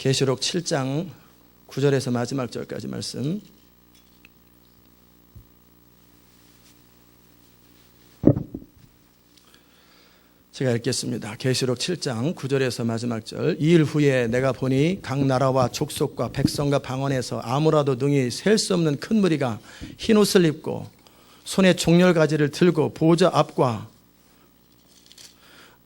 계시록 7장 9절에서 마지막 절까지 말씀. 제가 읽겠습니다. 계시록 7장 9절에서 마지막 절. 2일 후에 내가 보니 각 나라와 족속과 백성과 방언에서 아무라도 능히 셀 수 없는 큰 무리가 흰 옷을 입고 손에 종렬가지를 들고 보좌 앞과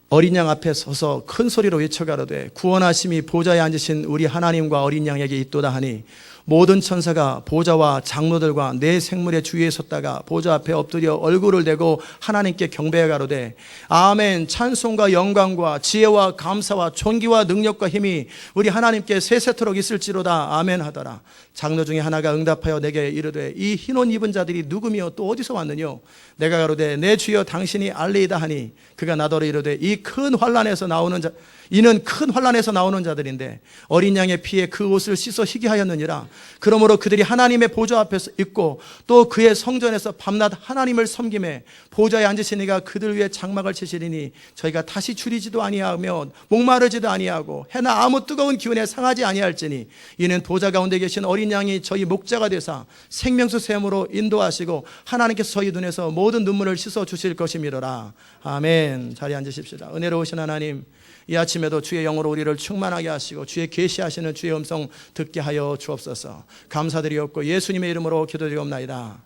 어린 양 앞에 서서 큰 소리로 외쳐가로되 구원하심이 보좌에 앉으신 우리 하나님과 어린 양에게 있도다 하니 모든 천사가 보좌와 장로들과 네 생물의 주위에 섰다가 보좌 앞에 엎드려 얼굴을 대고 하나님께 경배해 가로되 아멘. 찬송과 영광과 지혜와 감사와 존귀와 능력과 힘이 우리 하나님께 세세토록 있을지로다. 아멘 하더라. 장로 중에 하나가 응답하여 내게 이르되 이 흰옷 입은 자들이 누구며 또 어디서 왔느뇨? 내가 가로되 내 주여 당신이 알리이다 하니 그가 나더러 이르되 이 큰 환란에서 나오는 자 이는 큰 환란에서 나오는 자들인데 어린 양의 피에 그 옷을 씻어 희게 하였느니라. 그러므로 그들이 하나님의 보좌 앞에서 있고 또 그의 성전에서 밤낮 하나님을 섬김에 보좌에 앉으신 이가 그들 위에 장막을 치시리니 저희가 다시 줄이지도 아니하며 목마르지도 아니하고 해나 아무 뜨거운 기운에 상하지 아니할지니 이는 보좌 가운데 계신 어린 양이 저희 목자가 되사 생명수 샘으로 인도하시고 하나님께서 저희 눈에서 모든 눈물을 씻어 주실 것이미로라. 아멘. 자리에 앉으십시다. 은혜로우신 하나님, 이 아침에도 주의 영으로 우리를 충만하게 하시고 주의 계시하시는 주의 음성 듣게 하여 주옵소서. 감사드리옵고 예수님의 이름으로 기도드리옵나이다.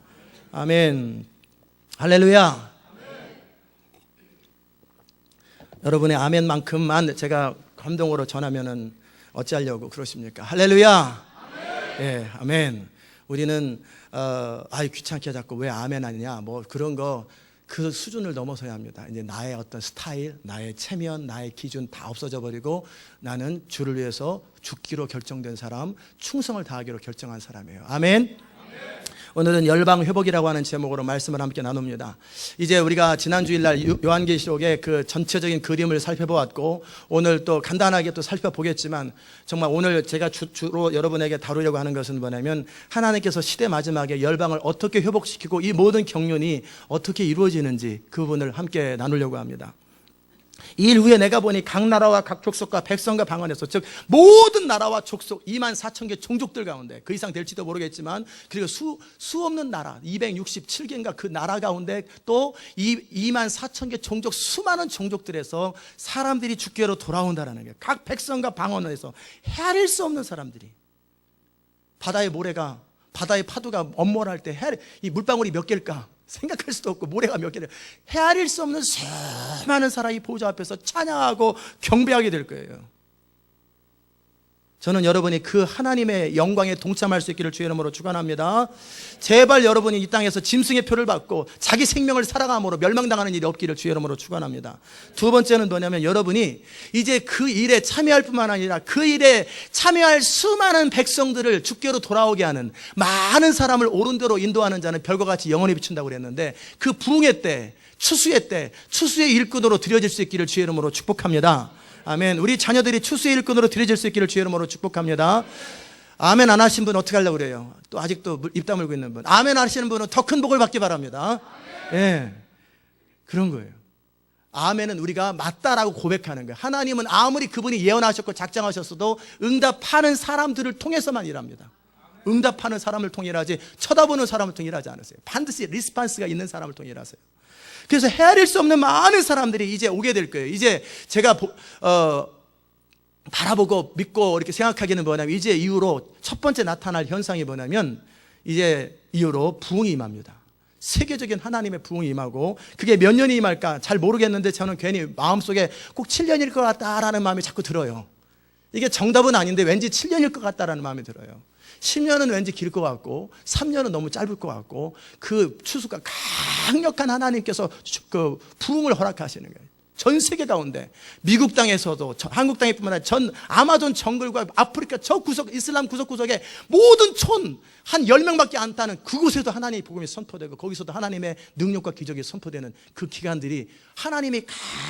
아멘. 할렐루야. 아멘. 여러분의 아멘만큼만 제가 감동으로 전하면은 어찌하려고 그러십니까? 할렐루야. 아멘. 예, 아멘. 우리는 귀찮게 자꾸 왜 아멘 하느냐 뭐 그런 거 그 수준을 넘어서야 합니다. 이제 나의 어떤 스타일, 나의 체면, 나의 기준 다 없어져 버리고 나는 주를 위해서 죽기로 결정된 사람, 충성을 다하기로 결정한 사람이에요. 아멘. 오늘은 열방 회복이라고 하는 제목으로 말씀을 함께 나눕니다. 이제 우리가 지난 주일날 요한계시록의 그 전체적인 그림을 살펴보았고 오늘 또 간단하게 또 살펴보겠지만 정말 오늘 제가 주로 여러분에게 다루려고 하는 것은 뭐냐면 하나님께서 시대 마지막에 열방을 어떻게 회복시키고 이 모든 경륜이 어떻게 이루어지는지 그 부분을 함께 나누려고 합니다. 2일 후에 내가 보니 각 나라와 각 족속과 백성과 방언에서 즉 모든 나라와 족속 2만 4천 개 종족들 가운데 그 이상 될지도 모르겠지만 그리고 수 없는 나라 267개인가 그 나라 가운데 또 2만 4천 개 종족 수많은 종족들에서 사람들이 주께로 돌아온다라는 거예요. 각 백성과 방언에서 헤아릴 수 없는 사람들이 바다의 파도가 엄몰할 때 이 물방울이 몇 개일까? 생각할 수도 없고 모래가 몇 개를 헤아릴 수 없는 수많은 사람이 보좌 앞에서 찬양하고 경배하게 될 거예요. 저는 여러분이 그 하나님의 영광에 동참할 수 있기를 주의 이름으로 축원합니다. 제발 여러분이 이 땅에서 짐승의 표를 받고 자기 생명을 살아감으로 멸망당하는 일이 없기를 주의 이름으로 축원합니다. 두 번째는 뭐냐면 여러분이 이제 그 일에 참여할 뿐만 아니라 그 일에 참여할 수많은 백성들을 주께로 돌아오게 하는 많은 사람을 옳은 대로 인도하는 자는 별과 같이 영원히 비춘다고 그랬는데 그 부흥의 때, 추수의 일꾼으로 드려질 수 있기를 주의 이름으로 축복합니다. 아멘. 우리 자녀들이 추수의 일꾼으로 드려질 수 있기를 주의 이름으로 축복합니다. 아멘 안 하신 분 어떻게 하려고 그래요? 또 아직도 입 다물고 있는 분. 아멘 하시는 분은 더 큰 복을 받기 바랍니다. 예, 그런 거예요. 아멘은 우리가 맞다라고 고백하는 거예요. 하나님은 아무리 그분이 예언하셨고 작정하셨어도 응답하는 사람들을 통해서만 일합니다. 응답하는 사람을 통해 일하지 쳐다보는 사람을 통해 일하지 않으세요. 반드시 리스판스가 있는 사람을 통해 일하세요. 그래서 헤아릴 수 없는 많은 사람들이 이제 오게 될 거예요. 이제 제가 바라보고 믿고 이렇게 생각하기는 뭐냐면 이제 이후로 첫 번째 나타날 현상이 뭐냐면 이제 이후로 부흥이 임합니다. 세계적인 하나님의 부흥이 임하고 그게 몇 년이 임할까 잘 모르겠는데 저는 괜히 마음속에 꼭 7년일 것 같다라는 마음이 자꾸 들어요. 이게 정답은 아닌데 왠지 7년일 것 같다라는 마음이 들어요. 10년은 왠지 길 것 같고 3년은 너무 짧을 것 같고 그 추수가 강력한 하나님께서 그 부흥을 허락하시는 거예요. 전 세계 가운데 미국 땅에서도 한국 땅뿐만 아니라 전 아마존 정글과 아프리카 저 구석 이슬람 구석구석에 모든 한 10명밖에 안 타는 그곳에도 하나님의 복음이 선포되고 거기서도 하나님의 능력과 기적이 선포되는 그 기간들이 하나님이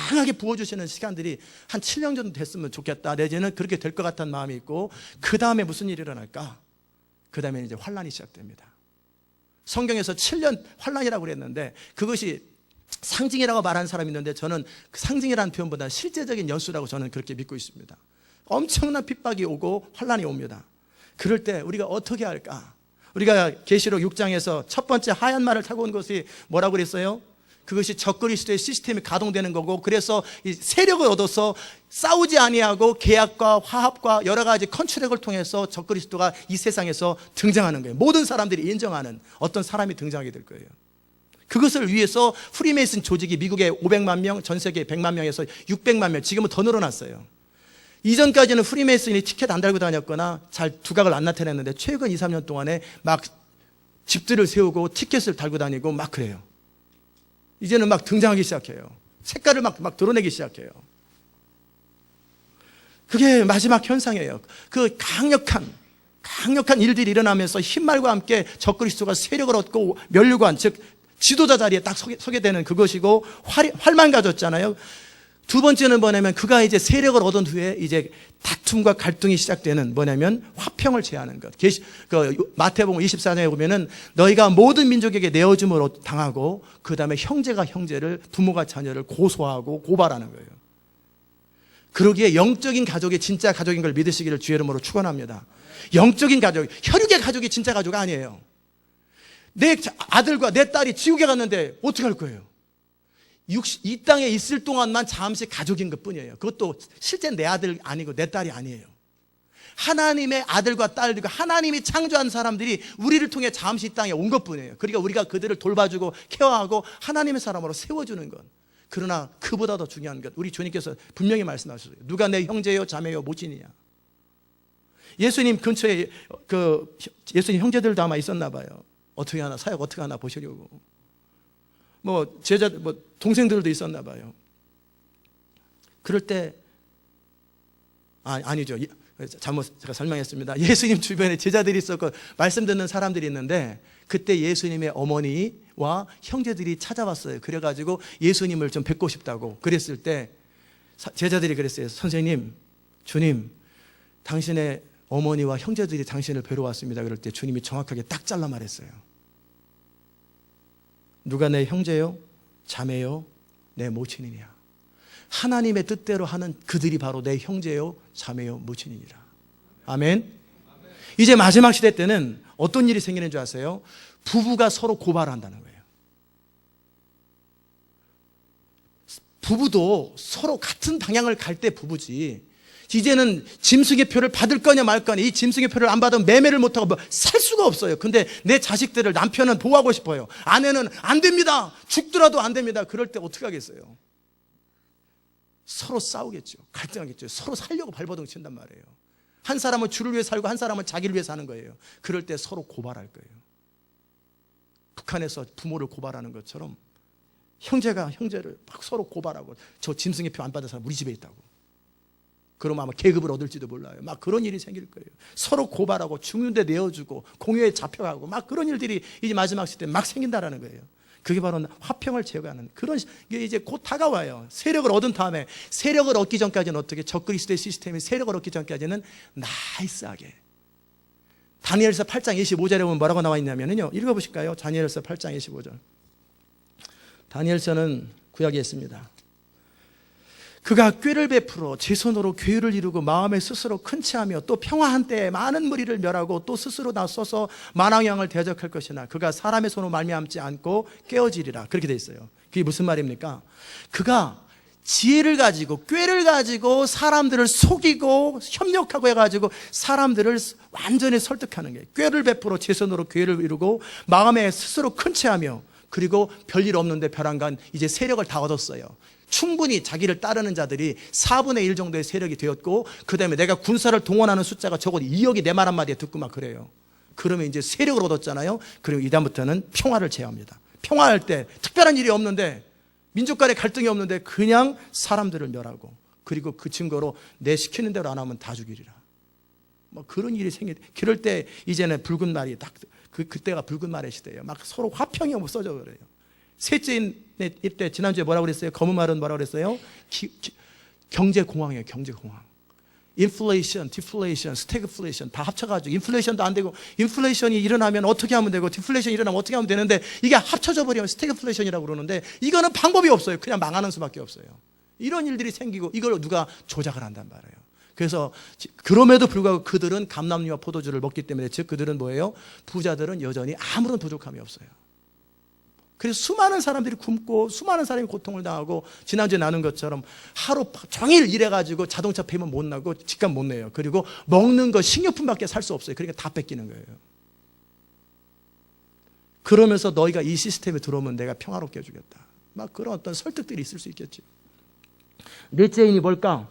강하게 부어주시는 시간들이 한 7년 정도 됐으면 좋겠다 내지는 그렇게 될 것 같다는 마음이 있고 그 다음에 무슨 일이 일어날까? 그 다음에 이제 환란이 시작됩니다. 성경에서 7년 환란이라고 그랬는데 그것이 상징이라고 말하는 사람이 있는데 저는 그 상징이라는 표현보다 실제적인 연수라고 저는 그렇게 믿고 있습니다. 엄청난 핍박이 오고 환란이 옵니다. 그럴 때 우리가 어떻게 할까? 우리가 계시록 6장에서 첫 번째 하얀 말을 타고 온 것이 뭐라고 그랬어요? 그것이 적그리스도의 시스템이 가동되는 거고, 그래서 이 세력을 얻어서 싸우지 아니하고 계약과 화합과 여러 가지 컨트랙을 통해서 적그리스도가 이 세상에서 등장하는 거예요. 모든 사람들이 인정하는 어떤 사람이 등장하게 될 거예요. 그것을 위해서 프리메이슨 조직이 미국에 500만 명, 전 세계 100만 명에서 600만 명, 지금은 더 늘어났어요. 이전까지는 프리메이슨이 티켓 안 달고 다녔거나 잘 두각을 안 나타냈는데, 최근 2, 3년 동안에 막 집들을 세우고 티켓을 달고 다니고 막 그래요. 이제는 막 등장하기 시작해요. 색깔을 막 드러내기 시작해요. 그게 마지막 현상이에요. 그 강력한 일들이 일어나면서 흰말과 함께 적그리스도가 세력을 얻고 면류관, 즉 지도자 자리에 딱 서게 되는 그것이고, 활만 가졌잖아요. 두 번째는 뭐냐면, 그가 이제 세력을 얻은 후에 이제 다툼과 갈등이 시작되는 뭐냐면 화평을 제하는 것. 마태복음 24장에 보면은 너희가 모든 민족에게 내어줌을 당하고, 그 다음에 형제가 형제를, 부모가 자녀를 고소하고 고발하는 거예요. 그러기에 영적인 가족이 진짜 가족인 걸 믿으시기를 주의 이름으로 축원합니다. 영적인 가족, 혈육의 가족이 진짜 가족 아니에요. 내 아들과 내 딸이 지옥에 갔는데 어떻게 할 거예요? 이 땅에 있을 동안만 잠시 가족인 것 뿐이에요. 그것도 실제 내 아들 아니고 내 딸이 아니에요. 하나님의 아들과 딸들과 하나님이 창조한 사람들이 우리를 통해 잠시 이 땅에 온 것 뿐이에요. 그러니까 우리가 그들을 돌봐주고 케어하고 하나님의 사람으로 세워주는 것. 그러나 그보다 더 중요한 것, 우리 주님께서 분명히 말씀하셨어요. 누가 내 형제요 자매요 모친이냐. 예수님 근처에 예수님 형제들도 아마 있었나 봐요. 어떻게 하나, 사역 어떻게 하나 보시려고. 동생들도 있었나 봐요. 그럴 때, 아니죠. 잘못 제가 설명했습니다. 예수님 주변에 제자들이 있었고, 말씀 듣는 사람들이 있는데, 그때 예수님의 어머니와 형제들이 찾아왔어요. 그래가지고 예수님을 좀 뵙고 싶다고. 그랬을 때, 제자들이 그랬어요. 선생님, 주님, 당신의 어머니와 형제들이 당신을 뵈러 왔습니다. 그럴 때 주님이 정확하게 딱 잘라 말했어요. 누가 내 형제요? 자매요? 내 모친이냐. 하나님의 뜻대로 하는 그들이 바로 내 형제요? 자매요? 모친이니라. 아멘. 이제 마지막 시대 때는 어떤 일이 생기는 줄 아세요? 부부가 서로 고발한다는 거예요. 부부도 서로 같은 방향을 갈 때 부부지, 이제는 짐승의 표를 받을 거냐 말 거냐, 이 짐승의 표를 안 받으면 매매를 못하고 살 수가 없어요. 근데 내 자식들을, 남편은 보호하고 싶어요. 아내는 안 됩니다. 죽더라도 안 됩니다. 그럴 때 어떻게 하겠어요? 서로 싸우겠죠. 갈등하겠죠. 서로 살려고 발버둥 친단 말이에요. 한 사람은 주를 위해 살고 한 사람은 자기를 위해 사는 거예요. 그럴 때 서로 고발할 거예요. 북한에서 부모를 고발하는 것처럼 형제가 형제를 막 서로 고발하고, 저 짐승의 표 안 받은 사람 우리 집에 있다고. 그러면 아마 계급을 얻을지도 몰라요. 막 그런 일이 생길 거예요. 서로 고발하고 중요한데 내어주고 공유에 잡혀가고 막 그런 일들이 이제 마지막 시대에 막 생긴다라는 거예요. 그게 바로 화평을 제거하는 그런 게 이제 곧 다가와요. 세력을 얻은 다음에, 세력을 얻기 전까지는 어떻게, 적그리스도의 시스템이 세력을 얻기 전까지는 나이스하게. 다니엘서 8장 25절에 보면 뭐라고 나와 있냐면요, 읽어보실까요? 다니엘서 8장 25절. 다니엘서는 구약에 있습니다. 그가 꾀를 베풀어 제 손으로 괴를 이루고 마음에 스스로 큰 체하며 또 평화한 때에 많은 무리를 멸하고 또 스스로 나서서 만왕왕을 대적할 것이나 그가 사람의 손으로 말미암지 않고 깨어지리라. 그렇게 돼 있어요. 그게 무슨 말입니까? 그가 지혜를 가지고 꾀를 가지고 사람들을 속이고 협력하고 해가지고 사람들을 완전히 설득하는 거예요. 꾀를 베풀어 제 손으로 괴를 이루고 마음에 스스로 큰 체하며, 그리고 별일 없는데 벼랑간 이제 세력을 다 얻었어요. 충분히 자기를 따르는 자들이 4분의 1 정도의 세력이 되었고, 그 다음에 내가 군사를 동원하는 숫자가 적어도 2억이 내 말 한마디에 듣고 막 그래요. 그러면 이제 세력을 얻었잖아요. 그리고 이다음부터는 평화를 제어합니다. 평화할 때 특별한 일이 없는데, 민족 간의 갈등이 없는데 그냥 사람들을 멸하고, 그리고 그 증거로 내 시키는 대로 안 하면 다 죽이리라. 뭐 그런 일이 그럴 때 이제는 붉은 말이 딱, 그때가 붉은 말의 시대예요. 막 서로 화평이 없어져 그래요. 셋째 때 지난주에 뭐라고 그랬어요? 검은 말은 뭐라고 그랬어요? 경제공황이에요. 경제공황. 인플레이션, 디플레이션, 스태그플레이션 다 합쳐가지고, 인플레이션도 안 되고, 인플레이션이 일어나면 어떻게 하면 되고, 디플레이션이 일어나면 어떻게 하면 되는데, 이게 합쳐져 버리면 스태그플레이션이라고 그러는데, 이거는 방법이 없어요. 그냥 망하는 수밖에 없어요. 이런 일들이 생기고, 이걸 누가 조작을 한단 말이에요. 그래서 그럼에도 불구하고 그들은 감람류와 포도주를 먹기 때문에, 즉 그들은 뭐예요? 부자들은 여전히 아무런 부족함이 없어요. 그래서 수많은 사람들이 굶고 수많은 사람이 고통을 당하고, 지난주에 나눈 것처럼 하루 종일 일해가지고 자동차 페이면 못 나고 집값 못 내요. 그리고 먹는 거 식료품밖에 살 수 없어요. 그러니까 다 뺏기는 거예요. 그러면서 너희가 이 시스템에 들어오면 내가 평화롭게 해주겠다, 막 그런 어떤 설득들이 있을 수 있겠지. 넷째 인이 뭘까?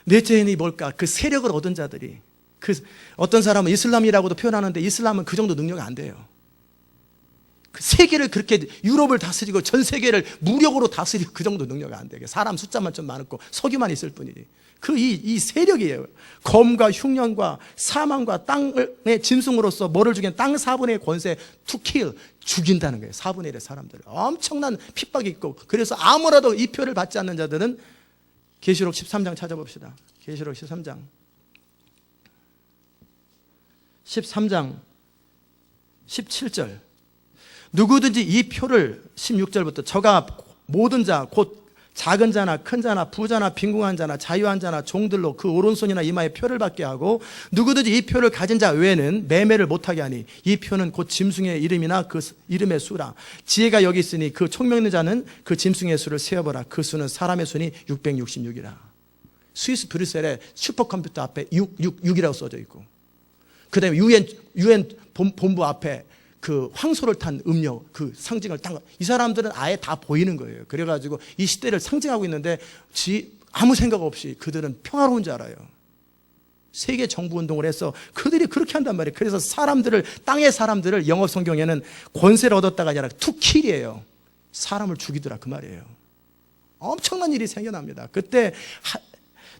넷째 인이 뭘까? 그 세력을 얻은 자들이, 그 어떤 사람은 이슬람이라고도 표현하는데 이슬람은 그 정도 능력이 안 돼요. 그 세계를 그렇게, 유럽을 다스리고 전 세계를 무력으로 다스리고 그 정도 능력이 안 돼요. 사람 숫자만 좀 많고 석유만 있을 뿐이지. 이 세력이에요. 검과 흉년과 사망과 땅의 짐승으로서 뭐를 죽이는, 땅 4분의 권세 to kill, 죽인다는 거예요. 4분의 1의 사람들을 엄청난 핍박이 있고, 그래서 아무라도 이 표를 받지 않는 자들은, 계시록 13장 찾아봅시다. 계시록 13장 17절, 누구든지 이 표를, 16절부터, 저가 모든 자 곧 작은 자나 큰 자나 부자나 빈궁한 자나 자유한 자나 종들로 그 오른손이나 이마에 표를 받게 하고, 누구든지 이 표를 가진 자 외에는 매매를 못하게 하니, 이 표는 곧 짐승의 이름이나 그 이름의 수라. 지혜가 여기 있으니 그 총명 있는 자는 그 짐승의 수를 세어보라. 그 수는 사람의 수니 666이라. 스위스 브뤼셀의 슈퍼컴퓨터 앞에 666이라고 써져 있고, 그 다음에 UN 본부 앞에 그 황소를 탄 음료, 그 상징을 딱, 이 사람들은 아예 다 보이는 거예요. 그래가지고 이 시대를 상징하고 있는데, 아무 생각 없이 그들은 평화로운 줄 알아요. 세계 정부 운동을 해서 그들이 그렇게 한단 말이에요. 그래서 땅의 사람들을, 영어 성경에는 권세를 얻었다가 아니라 투킬이에요. 사람을 죽이더라, 그 말이에요. 엄청난 일이 생겨납니다. 그때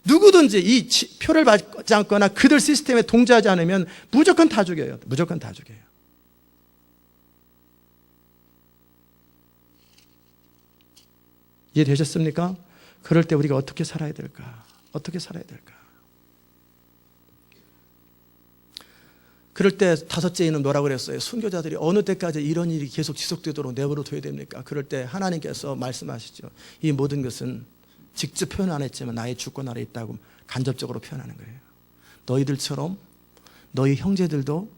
누구든지 이 표를 받지 않거나 그들 시스템에 동조하지 않으면 무조건 다 죽여요. 무조건 다 죽여요. 이해되셨습니까? 그럴 때 우리가 어떻게 살아야 될까? 어떻게 살아야 될까? 그럴 때 다섯째 인은 뭐라고 그랬어요? 순교자들이 어느 때까지 이런 일이 계속 지속되도록 내버려 둬야 됩니까? 그럴 때 하나님께서 말씀하시죠. 이 모든 것은 직접 표현 안 했지만 나의 주권 아래 있다고 간접적으로 표현하는 거예요. 너희들처럼 너희 형제들도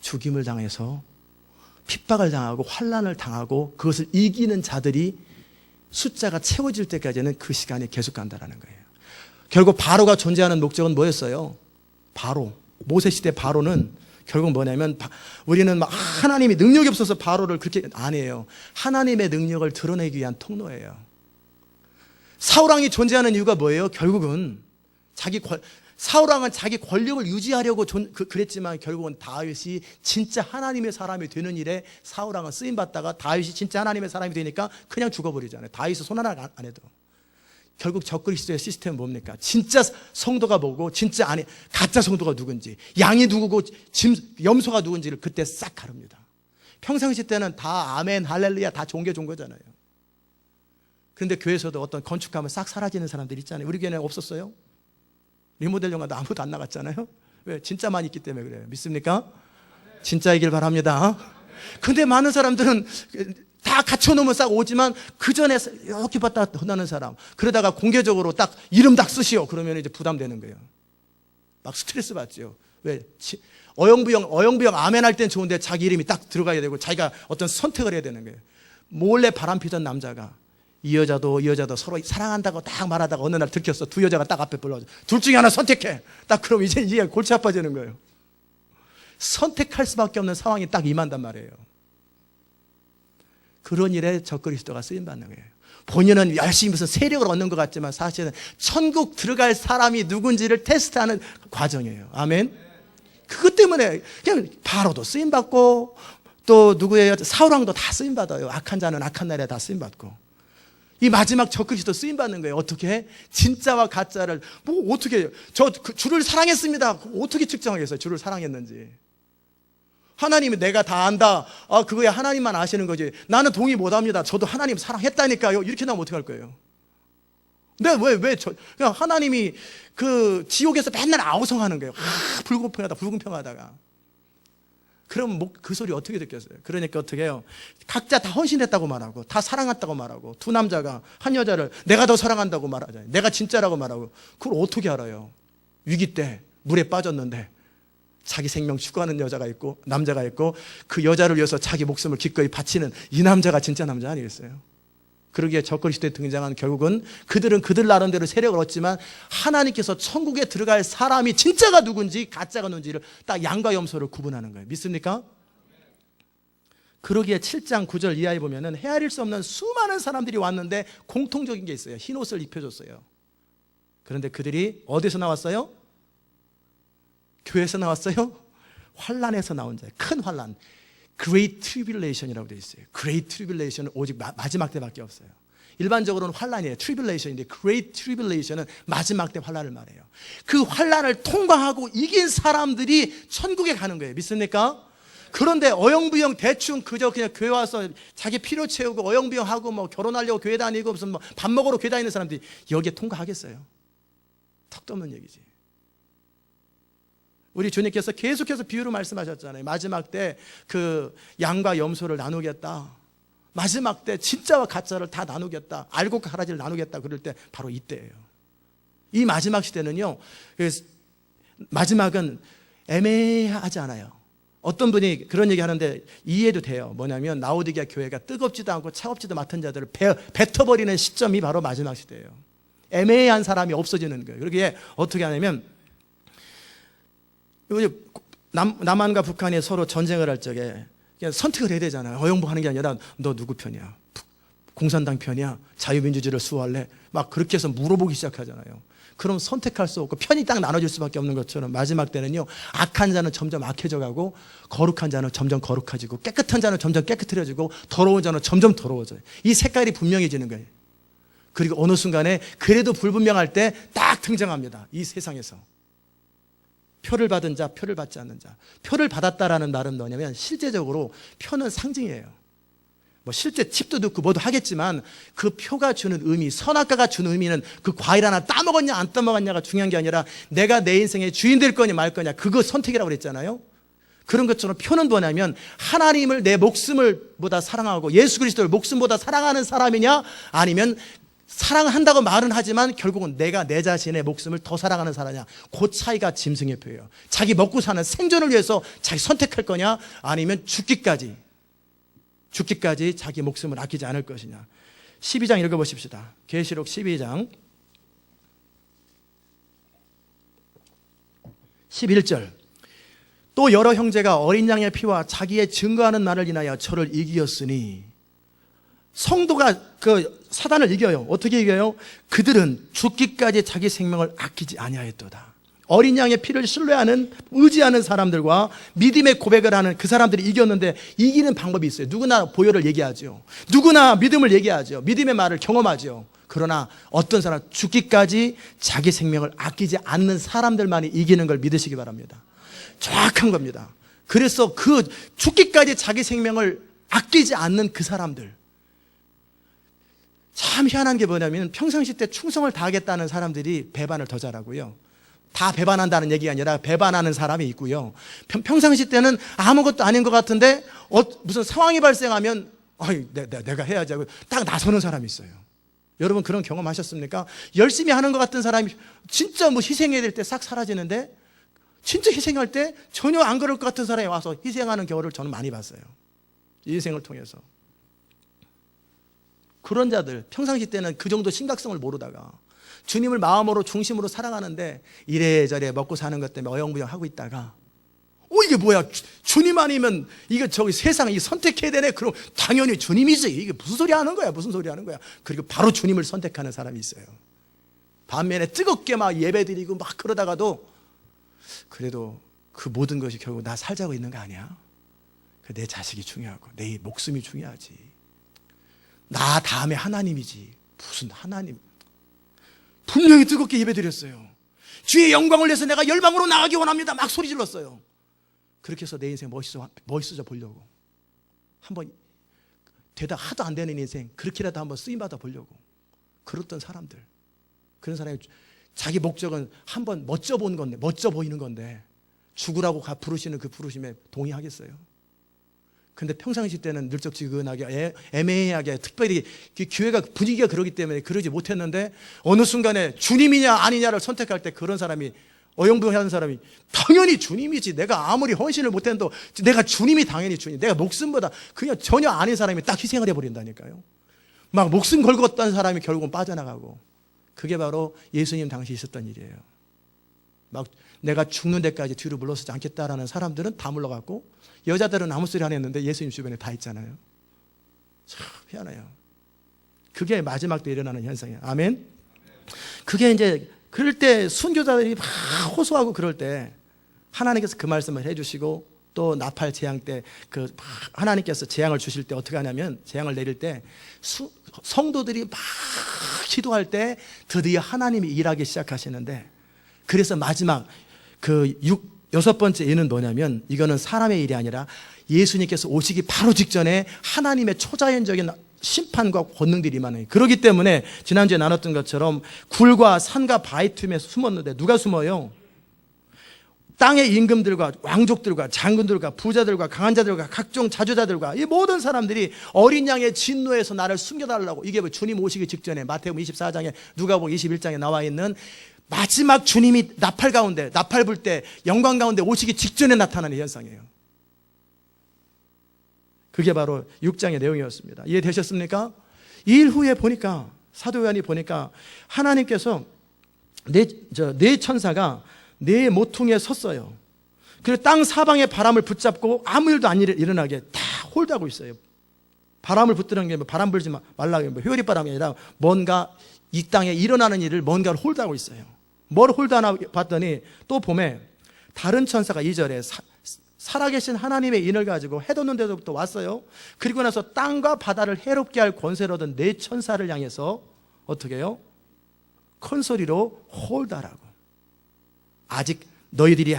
죽임을 당해서 핍박을 당하고 환난을 당하고, 그것을 이기는 자들이 숫자가 채워질 때까지는 그 시간이 계속 간다는 거예요. 결국 바로가 존재하는 목적은 뭐였어요? 바로, 모세시대 바로는 결국 뭐냐면, 우리는 막 하나님이 능력이 없어서 바로를 그렇게 안 해요. 하나님의 능력을 드러내기 위한 통로예요. 사울왕이 존재하는 이유가 뭐예요? 결국은 사울왕은 자기 권력을 유지하려고 그랬지만, 결국은 다윗이 진짜 하나님의 사람이 되는 일에 사울왕은 쓰임받다가, 다윗이 진짜 하나님의 사람이 되니까 그냥 죽어버리잖아요. 다윗은 손 하나 안 해도. 결국 적그리스도의 시스템은 뭡니까? 진짜 성도가 뭐고, 진짜 가짜 성도가 누군지, 양이 누구고 염소가 누군지를 그때 싹 가릅니다. 평상시 때는 다 아멘 할렐루야 다 좋은 거잖아요. 그런데 교회에서도 어떤 건축하면 싹 사라지는 사람들 있잖아요. 우리 교회는 없었어요? 리모델 영화도 아무도 안 나갔잖아요. 왜? 진짜만 있기 때문에 그래요. 믿습니까? 진짜이길 바랍니다. 근데 많은 사람들은 다 갖춰놓으면 싹 오지만, 그 전에 이렇게 봤다 혼나는 사람, 그러다가 공개적으로 딱 이름 딱 쓰시오 그러면 이제 부담되는 거예요. 막 스트레스 받죠. 왜? 어영부영 아멘 할 땐 좋은데 자기 이름이 딱 들어가야 되고, 자기가 어떤 선택을 해야 되는 거예요. 몰래 바람 피던 남자가 이 여자도 서로 사랑한다고 딱 말하다가 어느 날 들켰어. 두 여자가 딱 앞에 불러줘. 둘 중에 하나 선택해. 딱 그럼 이제 골치 아파지는 거예요. 선택할 수밖에 없는 상황이 딱 임한단 말이에요. 그런 일에 적그리스도가 쓰임받는 거예요. 본인은 열심히 무슨 세력을 얻는 것 같지만 사실은 천국 들어갈 사람이 누군지를 테스트하는 과정이에요. 아멘. 그것 때문에 그냥 바로도 쓰임받고, 또 누구예요? 사울왕도 다 쓰임받아요. 악한 자는 악한 날에 다 쓰임받고. 이 마지막 적그리스도 쓰임받는 거예요. 어떻게? 진짜와 가짜를 어떻게 해요? 주를 사랑했습니다. 어떻게 측정하겠어요? 주를 사랑했는지. 하나님이 내가 다 안다. 그거야 하나님만 아시는 거지. 나는 동의 못합니다. 저도 하나님 사랑했다니까요. 이렇게 나오면 어떡할 거예요? 근데 그냥 하나님이 그 지옥에서 맨날 아우성하는 거예요. 불공평하다가. 그럼 그 소리 어떻게 듣겠어요? 그러니까 어떻게 해요? 각자 다 헌신했다고 말하고 다 사랑했다고 말하고 두 남자가 한 여자를 내가 더 사랑한다고 말하잖아요. 내가 진짜라고 말하고 그걸 어떻게 알아요? 위기 때 물에 빠졌는데 자기 생명 추구하는 여자가 있고 남자가 있고 그 여자를 위해서 자기 목숨을 기꺼이 바치는 이 남자가 진짜 남자 아니겠어요? 그러기에 적그리스도에 등장한 결국은 그들은 그들 나름대로 세력을 얻지만 하나님께서 천국에 들어갈 사람이 진짜가 누군지 가짜가 누군지를 딱 양과 염소를 구분하는 거예요. 믿습니까? 그러기에 7장 9절 이하에 보면은 헤아릴 수 없는 수많은 사람들이 왔는데 공통적인 게 있어요. 흰 옷을 입혀줬어요. 그런데 그들이 어디서 나왔어요? 교회에서 나왔어요? 환란에서 나온 자예요. 큰 환란. Great Tribulation이라고 되어 있어요. Great Tribulation은 오직 마지막 때밖에 없어요. 일반적으로는 환란이에요. Tribulation인데 Great Tribulation은 마지막 때 환란을 말해요. 그 환란을 통과하고 이긴 사람들이 천국에 가는 거예요. 믿습니까? 그런데 어영부영 대충 그저 그냥 교회 와서 자기 필요 채우고 어영부영 하고 뭐 결혼하려고 교회 다니고 무슨 뭐 밥 먹으러 교회 다니는 사람들이 여기에 통과하겠어요? 턱도 없는 얘기지. 우리 주님께서 계속해서 비유로 말씀하셨잖아요. 마지막 때 그 양과 염소를 나누겠다. 마지막 때 진짜와 가짜를 다 나누겠다. 알고 가라지를 나누겠다. 그럴 때 바로 이때예요. 이 마지막 시대는요. 마지막은 애매하지 않아요. 어떤 분이 그런 얘기 하는데 이해도 돼요. 뭐냐면 라오디게아 교회가 뜨겁지도 않고 차갑지도 않은 자들을 뱉어버리는 시점이 바로 마지막 시대예요. 애매한 사람이 없어지는 거예요. 그러기에 어떻게 하냐면 남한과 북한이 서로 전쟁을 할 적에 선택을 해야 되잖아요. 어영부하는 게 아니라 너 누구 편이야? 공산당 편이야? 자유민주주의를 수호할래? 막 그렇게 해서 물어보기 시작하잖아요. 그럼 선택할 수 없고 편이 딱 나눠질 수밖에 없는 것처럼 마지막 때는요, 악한 자는 점점 악해져 가고 거룩한 자는 점점 거룩해지고 깨끗한 자는 점점 깨끗해지고 더러운 자는 점점 더러워져요. 이 색깔이 분명해지는 거예요. 그리고 어느 순간에 그래도 불분명할 때 딱 등장합니다. 이 세상에서 표를 받은 자, 표를 받지 않는 자. 표를 받았다라는 말은 뭐냐면 실제적으로 표는 상징이에요. 뭐 실제 팁도 듣고 뭐도 하겠지만 그 표가 주는 의미, 선악과가 주는 의미는 그 과일 하나 따먹었냐 안 따먹었냐가 중요한 게 아니라 내가 내 인생의 주인 될 거냐 말 거냐, 그거 선택이라고 그랬잖아요. 그런 것처럼 표는 뭐냐면 하나님을 내 목숨을 보다 사랑하고 예수 그리스도를 목숨보다 사랑하는 사람이냐, 아니면 사랑한다고 말은 하지만 결국은 내가 내 자신의 목숨을 더 사랑하는 사람이냐, 그 차이가 짐승의 표예요. 자기 먹고 사는 생존을 위해서 자기 선택할 거냐, 아니면 죽기까지 자기 목숨을 아끼지 않을 것이냐. 12장 읽어보십시다. 계시록 12장 11절. 또 여러 형제가 어린 양의 피와 자기의 증거하는 말을 인하여 저를 이기었으니, 성도가 그 사단을 이겨요. 어떻게 이겨요? 그들은 죽기까지 자기 생명을 아끼지 아니하였도다. 어린 양의 피를 신뢰하는, 의지하는 사람들과 믿음의 고백을 하는 그 사람들이 이겼는데, 이기는 방법이 있어요. 누구나 보혈을 얘기하죠. 누구나 믿음을 얘기하죠. 믿음의 말을 경험하죠. 그러나 어떤 사람, 죽기까지 자기 생명을 아끼지 않는 사람들만이 이기는 걸 믿으시기 바랍니다. 정확한 겁니다. 그래서 그 죽기까지 자기 생명을 아끼지 않는 그 사람들, 참 희한한 게 뭐냐면 평상시 때 충성을 다하겠다는 사람들이 배반을 더 잘하고요. 다 배반한다는 얘기가 아니라 배반하는 사람이 있고요. 평상시 때는 아무것도 아닌 것 같은데 무슨 상황이 발생하면 내가 해야지 하고 딱 나서는 사람이 있어요. 여러분 그런 경험 하셨습니까? 열심히 하는 것 같은 사람이 진짜 뭐 희생해야 될 때 싹 사라지는데, 진짜 희생할 때 전혀 안 그럴 것 같은 사람이 와서 희생하는 경우를 저는 많이 봤어요. 인생을 통해서. 그런 자들, 평상시 때는 그 정도 심각성을 모르다가 주님을 마음으로 중심으로 사랑하는데 이래저래 먹고 사는 것 때문에 어영부영 하고 있다가 이게 뭐야, 주님 아니면 이거 저기 세상 이 선택해야 되네. 그럼 당연히 주님이지. 이게 무슨 소리 하는 거야, 무슨 소리 하는 거야. 그리고 바로 주님을 선택하는 사람이 있어요. 반면에 뜨겁게 막 예배드리고 막 그러다가도 그래도 그 모든 것이 결국 나 살자고 있는 거 아니야? 내 자식이 중요하고 내 목숨이 중요하지. 나 다음에 하나님이지. 무슨 하나님. 분명히 뜨겁게 예배드렸어요. 주의 영광을 위해서 내가 열방으로 나가기 원합니다. 막 소리 질렀어요. 그렇게 해서 내 인생 멋있어져 보려고, 한번 되다 하도 안 되는 인생 그렇게라도 한번 쓰임받아 보려고 그랬던 사람들. 그런 사람이 자기 목적은 한번 멋져 보이는 건데 죽으라고 부르시는 그 부르심에 동의하겠어요? 근데 평상시 때는 늘적지근하게 애매하게 특별히 교회가 분위기가 그러기 때문에 그러지 못했는데 어느 순간에 주님이냐 아니냐를 선택할 때 그런 사람이 어영부영하는 사람이 당연히 주님이지. 내가 아무리 헌신을 못해도 내가 주님이 당연히 주님. 내가 목숨보다 그냥 전혀 아닌 사람이 딱 희생을 해버린다니까요. 막 목숨 걸고 었던 사람이 결국은 빠져나가고 그게 바로 예수님 당시 있었던 일이에요. 막 내가 죽는 데까지 뒤로 물러서지 않겠다라는 사람들은 다 물러갔고 여자들은 아무 소리 안 했는데 예수님 주변에 다 있잖아요. 참 희한해요. 그게 마지막 때 일어나는 현상이에요. 아멘. 그게 이제 그럴 때 순교자들이 막 호소하고 그럴 때 하나님께서 그 말씀을 해주시고 또 나팔 재앙 때 그 하나님께서 재앙을 주실 때 어떻게 하냐면 재앙을 내릴 때 성도들이 막 기도할 때 드디어 하나님이 일하기 시작하시는데 그래서 마지막 그 여섯 번째 예는 뭐냐면 이거는 사람의 일이 아니라 예수님께서 오시기 바로 직전에 하나님의 초자연적인 심판과 권능들이 임하는. 그렇기 때문에 지난주에 나눴던 것처럼 굴과 산과 바위 틈에 숨었는데 누가 숨어요? 땅의 임금들과 왕족들과 장군들과 부자들과 강한 자들과 각종 자주자들과 이 모든 사람들이 어린 양의 진노에서 나를 숨겨달라고. 이게 뭐 주님 오시기 직전에 마태복음 24장에 누가복음 21장에 나와 있는 마지막 주님이 나팔 가운데 나팔 불 때 영광 가운데 오시기 직전에 나타나는 현상이에요. 그게 바로 6장의 내용이었습니다. 이해되셨습니까? 이 일 후에 보니까 사도 요한이 보니까 하나님께서 네 천사가 네 모퉁이에 섰어요. 그리고 땅 사방의 바람을 붙잡고 아무 일도 안 일어나게 다 홀드하고 있어요. 바람을 붙드는 게 바람 불지 말라고 회오리바람이 아니라 뭔가 이 땅에 일어나는 일을 뭔가를 홀드하고 있어요. 뭘 홀드하나 봤더니 또 봄에 다른 천사가 2절에 살아계신 하나님의 인을 가지고 해돋는 데서부터 왔어요. 그리고 나서 땅과 바다를 해롭게 할 권세를 얻은 네 천사를 향해서 어떻게 해요? 큰 소리로 홀드하라고. 아직 너희들이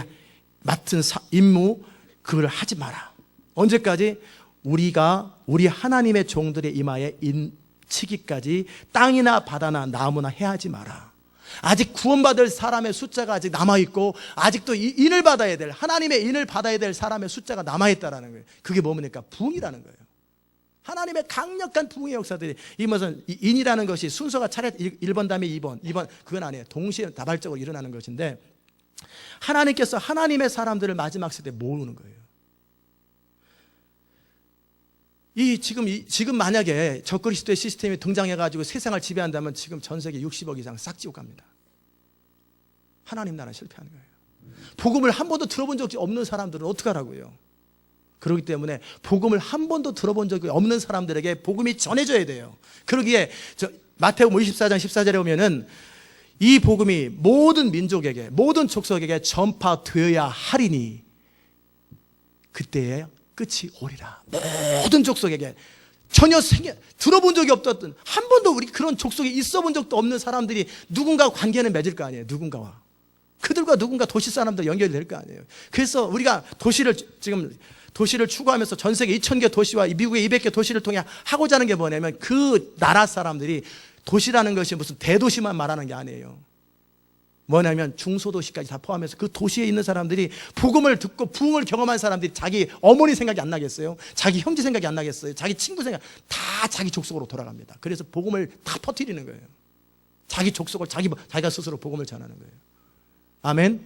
맡은 임무 그걸 하지 마라. 언제까지? 우리 하나님의 종들의 이마에 인치기까지 땅이나 바다나 나무나 해하지 마라. 아직 구원받을 사람의 숫자가 아직 남아있고 아직도 인을 받아야 될 하나님의 인을 받아야 될 사람의 숫자가 남아있다라는 거예요. 그게 뭡니까? 부흥이라는 거예요. 하나님의 강력한 부흥의 역사들이 이것은 인이라는 것이 순서가 차례 1번 다음에 2번 그건 아니에요. 동시에 다발적으로 일어나는 것인데 하나님께서 하나님의 사람들을 마지막 시대에 모으는 거예요. 지금 만약에 적그리스도의 시스템이 등장해가지고 세상을 지배한다면 지금 전 세계 60억 이상 싹 지고 갑니다. 하나님 나라 실패하는 거예요. 복음을 한 번도 들어본 적이 없는 사람들은 어떡하라고요? 그렇기 때문에 복음을 한 번도 들어본 적이 없는 사람들에게 복음이 전해져야 돼요. 그러기에 마태복음 24장 14절에 보면은 이 복음이 모든 민족에게 모든 족속에게 전파되어야 하리니 그때에 끝이 오리라. 모든 족속에게 전혀 들어본 적이 없던 한 번도 우리 그런 족속에 있어 본 적도 없는 사람들이 누군가 관계는 맺을 거 아니에요. 누군가와 그들과 누군가 도시 사람들 연결이 될 거 아니에요. 그래서 우리가 도시를 추구하면서 전 세계 2000개 도시와 미국의 200개 도시를 통해 하고자 하는 게 뭐냐면 그 나라 사람들이 도시라는 것이 무슨 대도시만 말하는 게 아니에요. 뭐냐면 중소도시까지 다 포함해서 그 도시에 있는 사람들이 복음을 듣고 부흥을 경험한 사람들이 자기 어머니 생각이 안 나겠어요? 자기 형제 생각이 안 나겠어요? 자기 친구 생각 다 자기 족속으로 돌아갑니다. 그래서 복음을 다 퍼뜨리는 거예요. 자기 족속을 자기가 스스로 복음을 전하는 거예요. 아멘.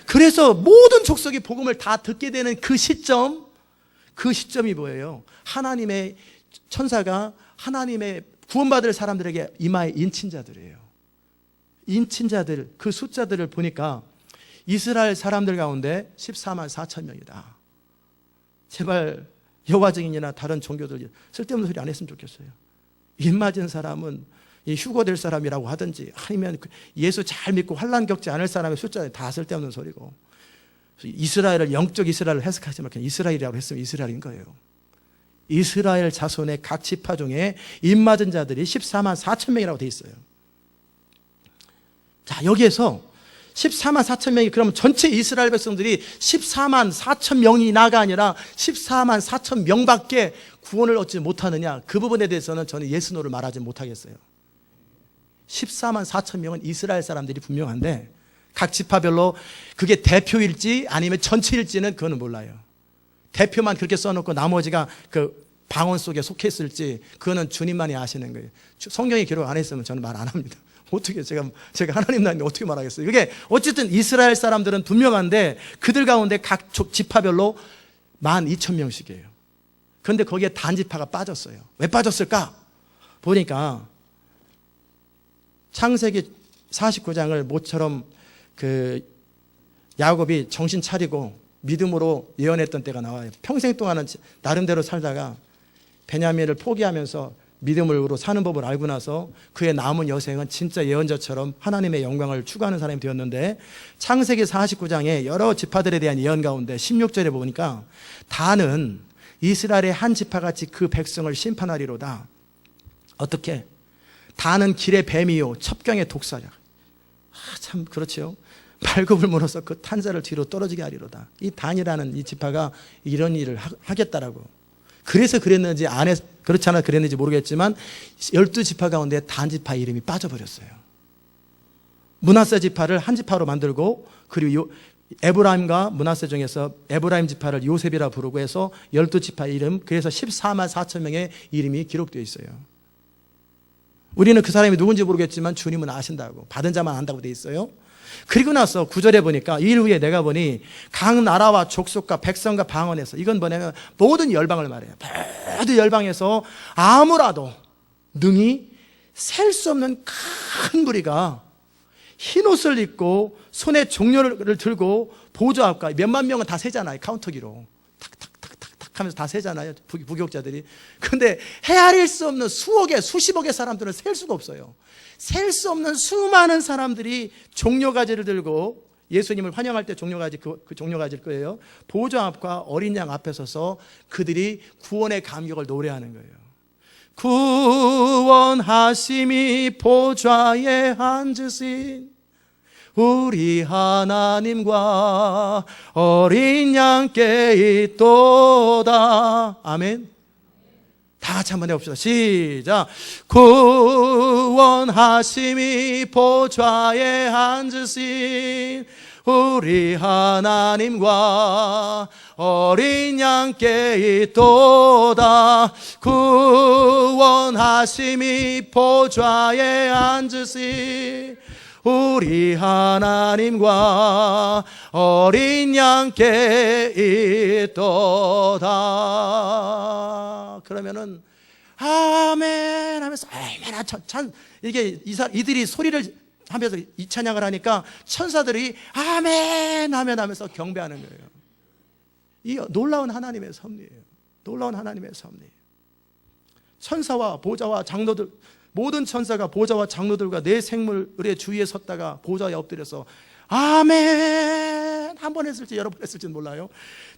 그래서 모든 족속이 복음을 다 듣게 되는 그 시점이 뭐예요? 하나님의 천사가 하나님의 구원받을 사람들에게 이마에 인친 자들이에요. 인친 자들, 그 숫자들을 보니까 이스라엘 사람들 가운데 14만 4천 명이다. 제발 여호와 증인이나 다른 종교들 쓸데없는 소리 안 했으면 좋겠어요. 입 맞은 사람은 휴거될 사람이라고 하든지 아니면 예수 잘 믿고 환난 겪지 않을 사람의 숫자는 다 쓸데없는 소리고 이스라엘을 영적 이스라엘을 해석하지 말고 이스라엘이라고 했으면 이스라엘인 거예요. 이스라엘 자손의 각 지파 중에 입 맞은 자들이 14만 4천 명이라고 돼 있어요. 자, 여기에서 14만 4천 명이 그러면 전체 이스라엘 백성들이 14만 4천 명이나가 아니라 14만 4천 명밖에 구원을 얻지 못하느냐, 그 부분에 대해서는 저는 예스노를 말하지 못하겠어요. 14만 4천 명은 이스라엘 사람들이 분명한데 각 지파별로 그게 대표일지 아니면 전체일지는 그거는 몰라요. 대표만 그렇게 써놓고 나머지가 그 방언 속에 속해 있을지 그거는 주님만이 아시는 거예요. 성경에 기록 안 했으면 저는 말 안 합니다. 어떻게 제가 하나님 나라인데 어떻게 말하겠어요? 이게 어쨌든 이스라엘 사람들은 분명한데 그들 가운데 각 지파별로 12,000명씩이에요. 그런데 거기에 단지파가 빠졌어요. 왜 빠졌을까? 보니까 창세기 49장을 모처럼 그 야곱이 정신 차리고 믿음으로 예언했던 때가 나와요. 평생 동안은 나름대로 살다가 베냐민을 포기하면서 믿음으로 사는 법을 알고 나서 그의 남은 여생은 진짜 예언자처럼 하나님의 영광을 추구하는 사람이 되었는데, 창세기 49장에 여러 지파들에 대한 예언 가운데 16절에 보니까 다는 이스라엘의 한 지파같이 그 백성을 심판하리로다. 어떻게? 다는 길의 뱀이요 첩경의 독사라. 참 그렇죠. 발굽을 물어서 그 탄자를 뒤로 떨어지게 하리로다. 이 단이라는 이 지파가 이런 일을 하겠다라고. 그래서 그랬는지 그렇지 않아 그랬는지 모르겠지만 12지파 가운데 단지파 이름이 빠져버렸어요. 므낫세 지파를 한 지파로 만들고, 그리고 에브라임과 므낫세 중에서 에브라임 지파를 요셉이라 부르고 해서 12지파 이름, 그래서 14만 4천 명의 이름이 기록되어 있어요. 우리는 그 사람이 누군지 모르겠지만 주님은 아신다고, 받은 자만 안다고 되어 있어요. 그리고 나서 9절에 보니까 이 일 후에 내가 보니 각 나라와 족속과 백성과 방언에서, 이건 뭐냐면 모든 열방을 말해요. 모든 열방에서 아무라도 능히 셀 수 없는 큰 무리가 흰 옷을 입고 손에 종려를 들고 보좌 앞과, 몇만 명은 다 세잖아요. 카운터기로 탁탁탁탁탁 하면서 다 세잖아요, 부교육자들이. 그런데 헤아릴 수 없는 수억의 수십억의 사람들은 셀 수가 없어요. 셀 수 없는 수많은 사람들이 종려가지를 들고, 예수님을 환영할 때 종려가지, 그 종려가지일 거예요. 보좌 앞과 어린 양 앞에 서서 그들이 구원의 감격을 노래하는 거예요. 구원하심이 보좌에 앉으신 우리 하나님과 어린 양께 있도다. 아멘. 다 같이 한번 해봅시다. 시작. 구원하심이 보좌에 앉으신 우리 하나님과 어린 양께 있도다. 구원하심이 보좌에 앉으신 우리 하나님과 어린 양께 있도다. 그러면은 아멘 하면서 얼마나 이게 이들이 소리를 하면서 이 찬양을 하니까 천사들이 아멘 하면서 경배하는 거예요. 이 놀라운 하나님의 섭리예요. 놀라운 하나님의 섭리. 천사와 보좌와 장로들, 모든 천사가 보좌와 장로들과 내 생물의 주위에 섰다가 보좌에 엎드려서 아멘 한 번 했을지 여러 번 했을지는 몰라요.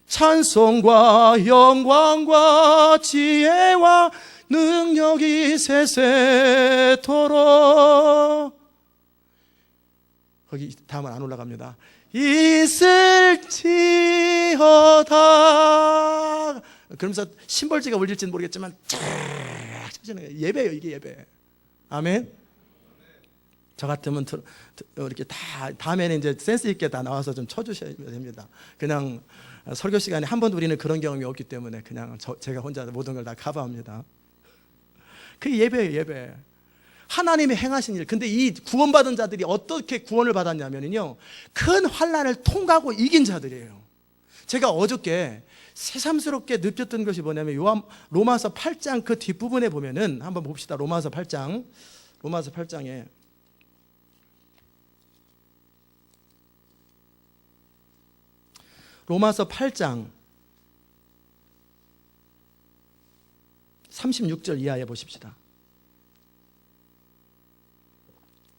찬송과 영광과 지혜와 능력이 세세토록, 거기 다음은 안 올라갑니다. 있을지어다. 그러면서 심벌지가 울릴지는 모르겠지만 쫙 쳐지는 거예요. 예배예요, 이게 예배. 아멘. 저 같으면 이렇게 다음에는 이제 센스 있게 다 나와서 좀 쳐주셔야 됩니다. 그냥 설교 시간에 한 번도 우리는 그런 경험이 없기 때문에 그냥 제가 혼자 모든 걸 다 커버합니다. 그게 예배예요, 예배. 하나님이 행하신 일. 근데 이 구원받은 자들이 어떻게 구원을 받았냐면요, 큰 환난을 통과하고 이긴 자들이에요. 제가 어저께 새삼스럽게 느꼈던 것이 뭐냐면 로마서 8장 그 뒷부분에 보면은 한번 봅시다. 로마서 8장에 로마서 8장 36절 이하에 보십시다.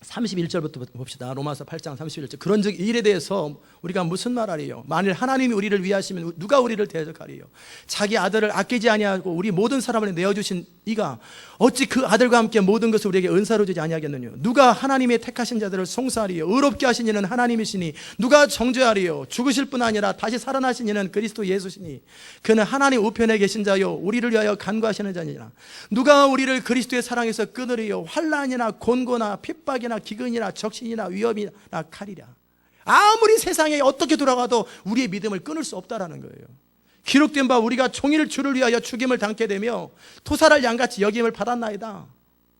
31절부터 봅시다. 로마서 8장 31절. 그런즉 이 일에 대해서 우리가 무슨 말하리요? 만일 하나님이 우리를 위하시면 누가 우리를 대적하리요? 자기 아들을 아끼지 아니하고 우리 모든 사람을 내어주신 이가 어찌 그 아들과 함께 모든 것을 우리에게 은사로 주지 아니하겠느냐? 누가 하나님의 택하신 자들을 송사하리요? 의롭게 하신 이는 하나님이시니 누가 정죄하리요? 죽으실 뿐 아니라 다시 살아나신 이는 그리스도 예수시니 그는 하나님 우편에 계신 자요 우리를 위하여 간구하시는 자니라. 누가 우리를 그리스도의 사랑에서 끊으리요? 환난이나 곤고나 핍박이나 기근이나 적신이나 위험이나 칼이랴. 아무리 세상에 어떻게 돌아가도 우리의 믿음을 끊을 수 없다라는 거예요. 기록된 바 우리가 종일 주를 위하여 죽임을 당케 되며 토살할 양같이 여김을 받았나이다.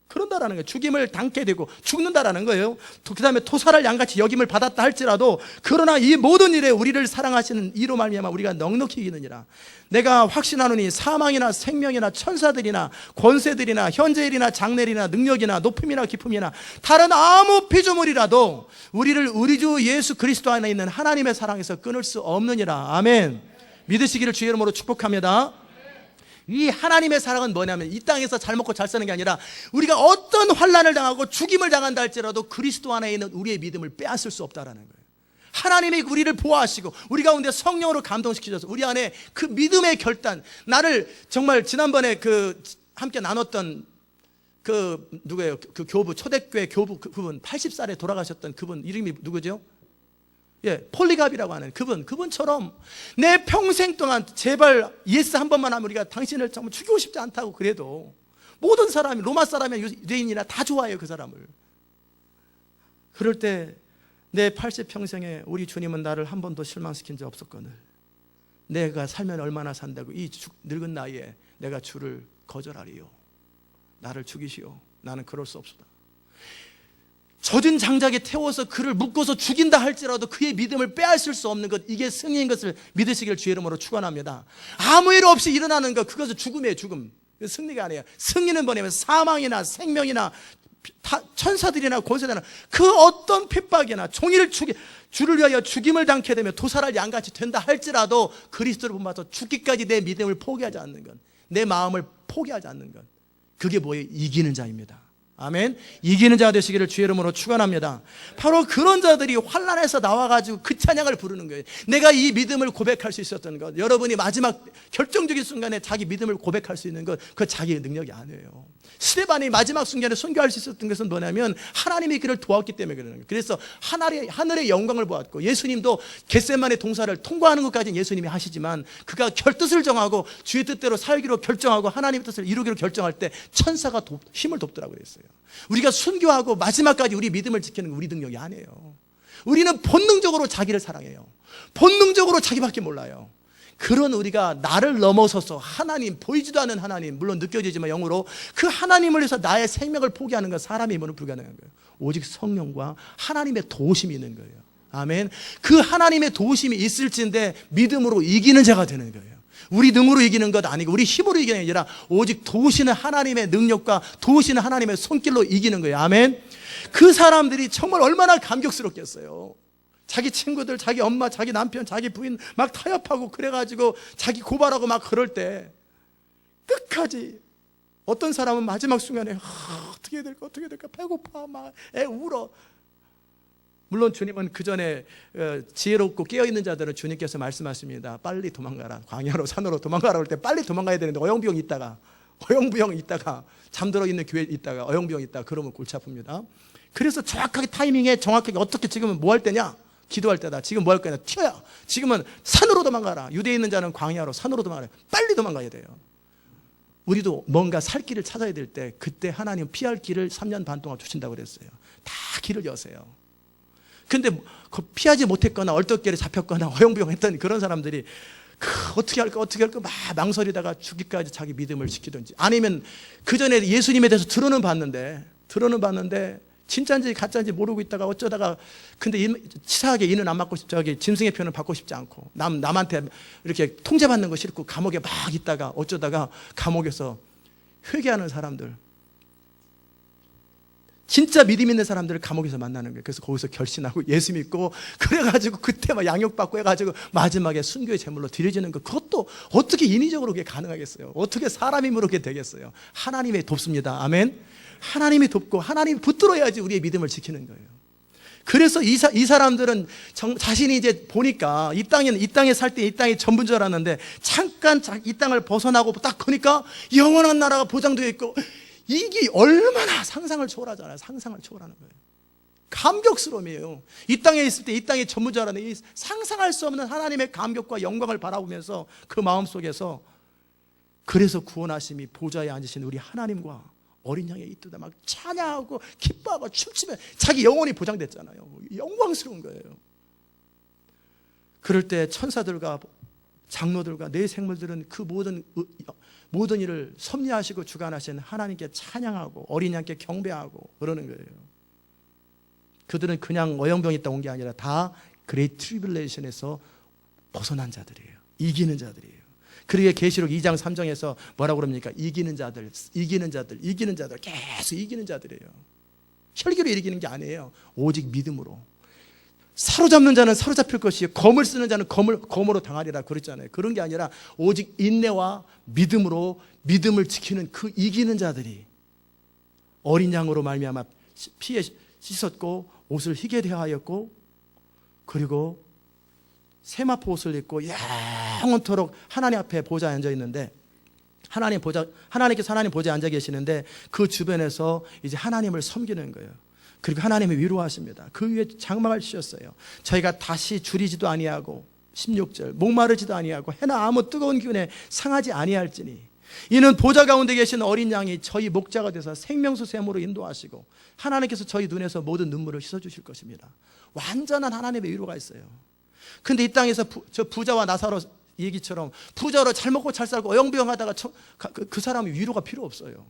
그런다라는 거예요. 죽임을 당케 되고 죽는다라는 거예요. 그 다음에 토살할 양같이 여김을 받았다 할지라도 그러나 이 모든 일에 우리를 사랑하시는 이로 말미암아 우리가 넉넉히 이기느니라. 내가 확신하노니 사망이나 생명이나 천사들이나 권세들이나 현재일이나 장래일이나 능력이나 높음이나 깊음이나 다른 아무 피조물이라도 우리를 우리 주 예수 그리스도 안에 있는 하나님의 사랑에서 끊을 수 없느니라. 아멘. 믿으시기를 주의 이름으로 축복합니다. 이 하나님의 사랑은 뭐냐면 이 땅에서 잘 먹고 잘 사는 게 아니라 우리가 어떤 환난을 당하고 죽임을 당한다 할지라도 그리스도 안에 있는 우리의 믿음을 빼앗을 수 없다라는 거예요. 하나님이 우리를 보호하시고 우리 가운데 성령으로 감동시키셔서 우리 안에 그 믿음의 결단, 나를 정말 지난번에 함께 나눴던 누구예요? 그 교부, 초대교회 교부 그분 80살에 돌아가셨던 그분 이름이 누구죠? 폴리갑이라고 하는 그분처럼 내 평생 동안 제발 예수 한 번만 하면 우리가 당신을 정말 죽이고 싶지 않다고 그래도 모든 사람이 로마 사람이나 유대인이나 다 좋아해요 그 사람을. 그럴 때 내 80평생에 우리 주님은 나를 한 번도 실망시킨 적 없었거늘 내가 살면 얼마나 산다고 이 늙은 나이에 내가 주를 거절하리요. 나를 죽이시오. 나는 그럴 수 없소다. 젖은 장작에 태워서 그를 묶어서 죽인다 할지라도 그의 믿음을 빼앗을 수 없는 것, 이게 승리인 것을 믿으시길 주의 이름으로 축원합니다. 아무 일 없이 일어나는 것, 그것은 죽음이에요. 죽음. 승리가 아니에요. 승리는 뭐냐면 사망이나 생명이나 천사들이나 권세나 그 어떤 핍박이나 종일 주를 위하여 죽임을 당케 되며 도살할 양같이 된다 할지라도 그리스도를 본받아서 죽기까지 내 믿음을 포기하지 않는 것, 내 마음을 포기하지 않는 것, 그게 뭐예요? 이기는 자입니다. 아멘. 이기는 자 되시기를 주의 이름으로 축원합니다. 바로 그런 자들이 환난에서 나와가지고 그 찬양을 부르는 거예요. 내가 이 믿음을 고백할 수 있었던 것, 여러분이 마지막 결정적인 순간에 자기 믿음을 고백할 수 있는 것, 그 자기의 능력이 아니에요. 스데반이 마지막 순간에 선교할 수 있었던 것은 뭐냐면 하나님이 그를 도왔기 때문에 그러는 거예요. 그래서 하늘의 영광을 보았고, 예수님도 겟세마네 동사를 통과하는 것까지는 예수님이 하시지만 그가 결뜻을 정하고 주의 뜻대로 살기로 결정하고 하나님의 뜻을 이루기로 결정할 때 천사가 힘을 돕더라고 그랬어요. 우리가 순교하고 마지막까지 우리 믿음을 지키는 건 우리 능력이 아니에요. 우리는 본능적으로 자기를 사랑해요. 본능적으로 자기밖에 몰라요. 그런 우리가 나를 넘어서서 하나님, 보이지도 않는 하나님, 물론 느껴지지만 영으로 그 하나님을 위해서 나의 생명을 포기하는 건 사람의 힘으로는 불가능한 거예요. 오직 성령과 하나님의 도우심이 있는 거예요. 아멘. 그 하나님의 도우심이 있을진데 믿음으로 이기는 자가 되는 거예요. 우리 능으로 이기는 것 아니고 우리 힘으로 이기는 게 아니라 오직 도우시는 하나님의 능력과 도우시는 하나님의 손길로 이기는 거예요. 아멘. 그 사람들이 정말 얼마나 감격스럽겠어요. 자기 친구들, 자기 엄마, 자기 남편, 자기 부인 막 타협하고 그래가지고 자기 고발하고 막 그럴 때 끝까지 어떤 사람은 마지막 순간에 어떻게 해야 될까 배고파 막 애 울어. 물론 주님은 그 전에 지혜롭고 깨어있는 자들은 주님께서 말씀하십니다. 빨리 도망가라. 광야로 산으로 도망가라 할 때 빨리 도망가야 되는데 어영부영 있다가 잠들어 있는 교회에 있다가 어영부영 있다가 그러면 골치 아픕니다. 그래서 정확하게 타이밍에 정확하게 어떻게 지금은 뭐 할 때냐? 기도할 때다. 지금 뭐 할 거냐? 튀어야. 지금은 산으로 도망가라. 유대에 있는 자는 광야로 산으로 도망가라. 빨리 도망가야 돼요. 우리도 뭔가 살 길을 찾아야 될 때 그때 하나님 피할 길을 3년 반 동안 주신다고 그랬어요. 다 길을 여세요. 근데 피하지 못했거나 얼떨결에 잡혔거나 어영부영 했던 그런 사람들이 어떻게 할까 막 망설이다가 죽기까지 자기 믿음을 지키든지, 아니면 그 전에 예수님에 대해서 들어는 봤는데 진짜인지 가짜인지 모르고 있다가 어쩌다가 근데 치사하게 이는 안 맞고 짐승의 표현을 받고 싶지 않고 남한테 이렇게 통제받는 거 싫고 감옥에 막 있다가 어쩌다가 감옥에서 회개하는 사람들, 진짜 믿음 있는 사람들을 감옥에서 만나는 거예요. 그래서 거기서 결신하고 예수 믿고 그래가지고 그때 막 양육받고 해가지고 마지막에 순교의 제물로 드려지는 거, 그것도 어떻게 인위적으로 그게 가능하겠어요? 어떻게 사람 힘으로 그게 되겠어요? 하나님이 돕습니다. 아멘. 하나님이 돕고 하나님이 붙들어야지 우리의 믿음을 지키는 거예요. 그래서 이 사람들은 자신이 이제 보니까 이 땅에 살 때 이 땅이 전부인 줄 알았는데 잠깐 이 땅을 벗어나고 딱 보니까 영원한 나라가 보장되어 있고, 이게 얼마나 상상을 초월하잖아요. 상상을 초월하는 거예요. 감격스러움이에요. 이 땅에 있을 때 이 땅의 전부자라는 이 상상할 수 없는 하나님의 감격과 영광을 바라보면서 그 마음속에서 그래서 구원하심이 보좌에 앉으신 우리 하나님과 어린 양의 이때다 막 찬양하고 기뻐하고 춤추며 자기 영혼이 보장됐잖아요. 영광스러운 거예요. 그럴 때 천사들과 장로들과 내 생물들은 그 모든 일을 섭리하시고 주관하신 하나님께 찬양하고 어린 양께 경배하고 그러는 거예요. 그들은 그냥 어영병이 있다 온 게 아니라 다 그레이트 트리블레이션에서 벗어난 자들이에요. 이기는 자들이에요. 그러게 계시록 2장 3장에서 뭐라고 그럽니까? 이기는 자들 계속 이기는 자들이에요. 혈기로 이기는 게 아니에요. 오직 믿음으로. 사로잡는 자는 사로잡힐 것이요 검을 쓰는 자는 검으로 당하리라 그랬잖아요. 그런 게 아니라 오직 인내와 믿음으로 믿음을 지키는 그 이기는 자들이 어린 양으로 말미암아 피에 씻었고 옷을 희게 대하였고 그리고 세마포 옷을 입고 영원토록 하나님 앞에 보좌에 앉아 있는데 하나님께서 하나님 보좌에 앉아 계시는데 그 주변에서 이제 하나님을 섬기는 거예요. 그리고 하나님이 위로하십니다. 그 위에 장막을 치셨어요. 저희가 다시 줄이지도 아니하고 16절 목마르지도 아니하고 해나 아무 뜨거운 기운에 상하지 아니할지니 이는 보좌 가운데 계신 어린 양이 저희 목자가 돼서 생명수 샘으로 인도하시고 하나님께서 저희 눈에서 모든 눈물을 씻어주실 것입니다. 완전한 하나님의 위로가 있어요. 근데 이 땅에서 저 부자와 나사로 얘기처럼 부자로 잘 먹고 잘 살고 어영부영하다가 그 사람이 위로가 필요 없어요.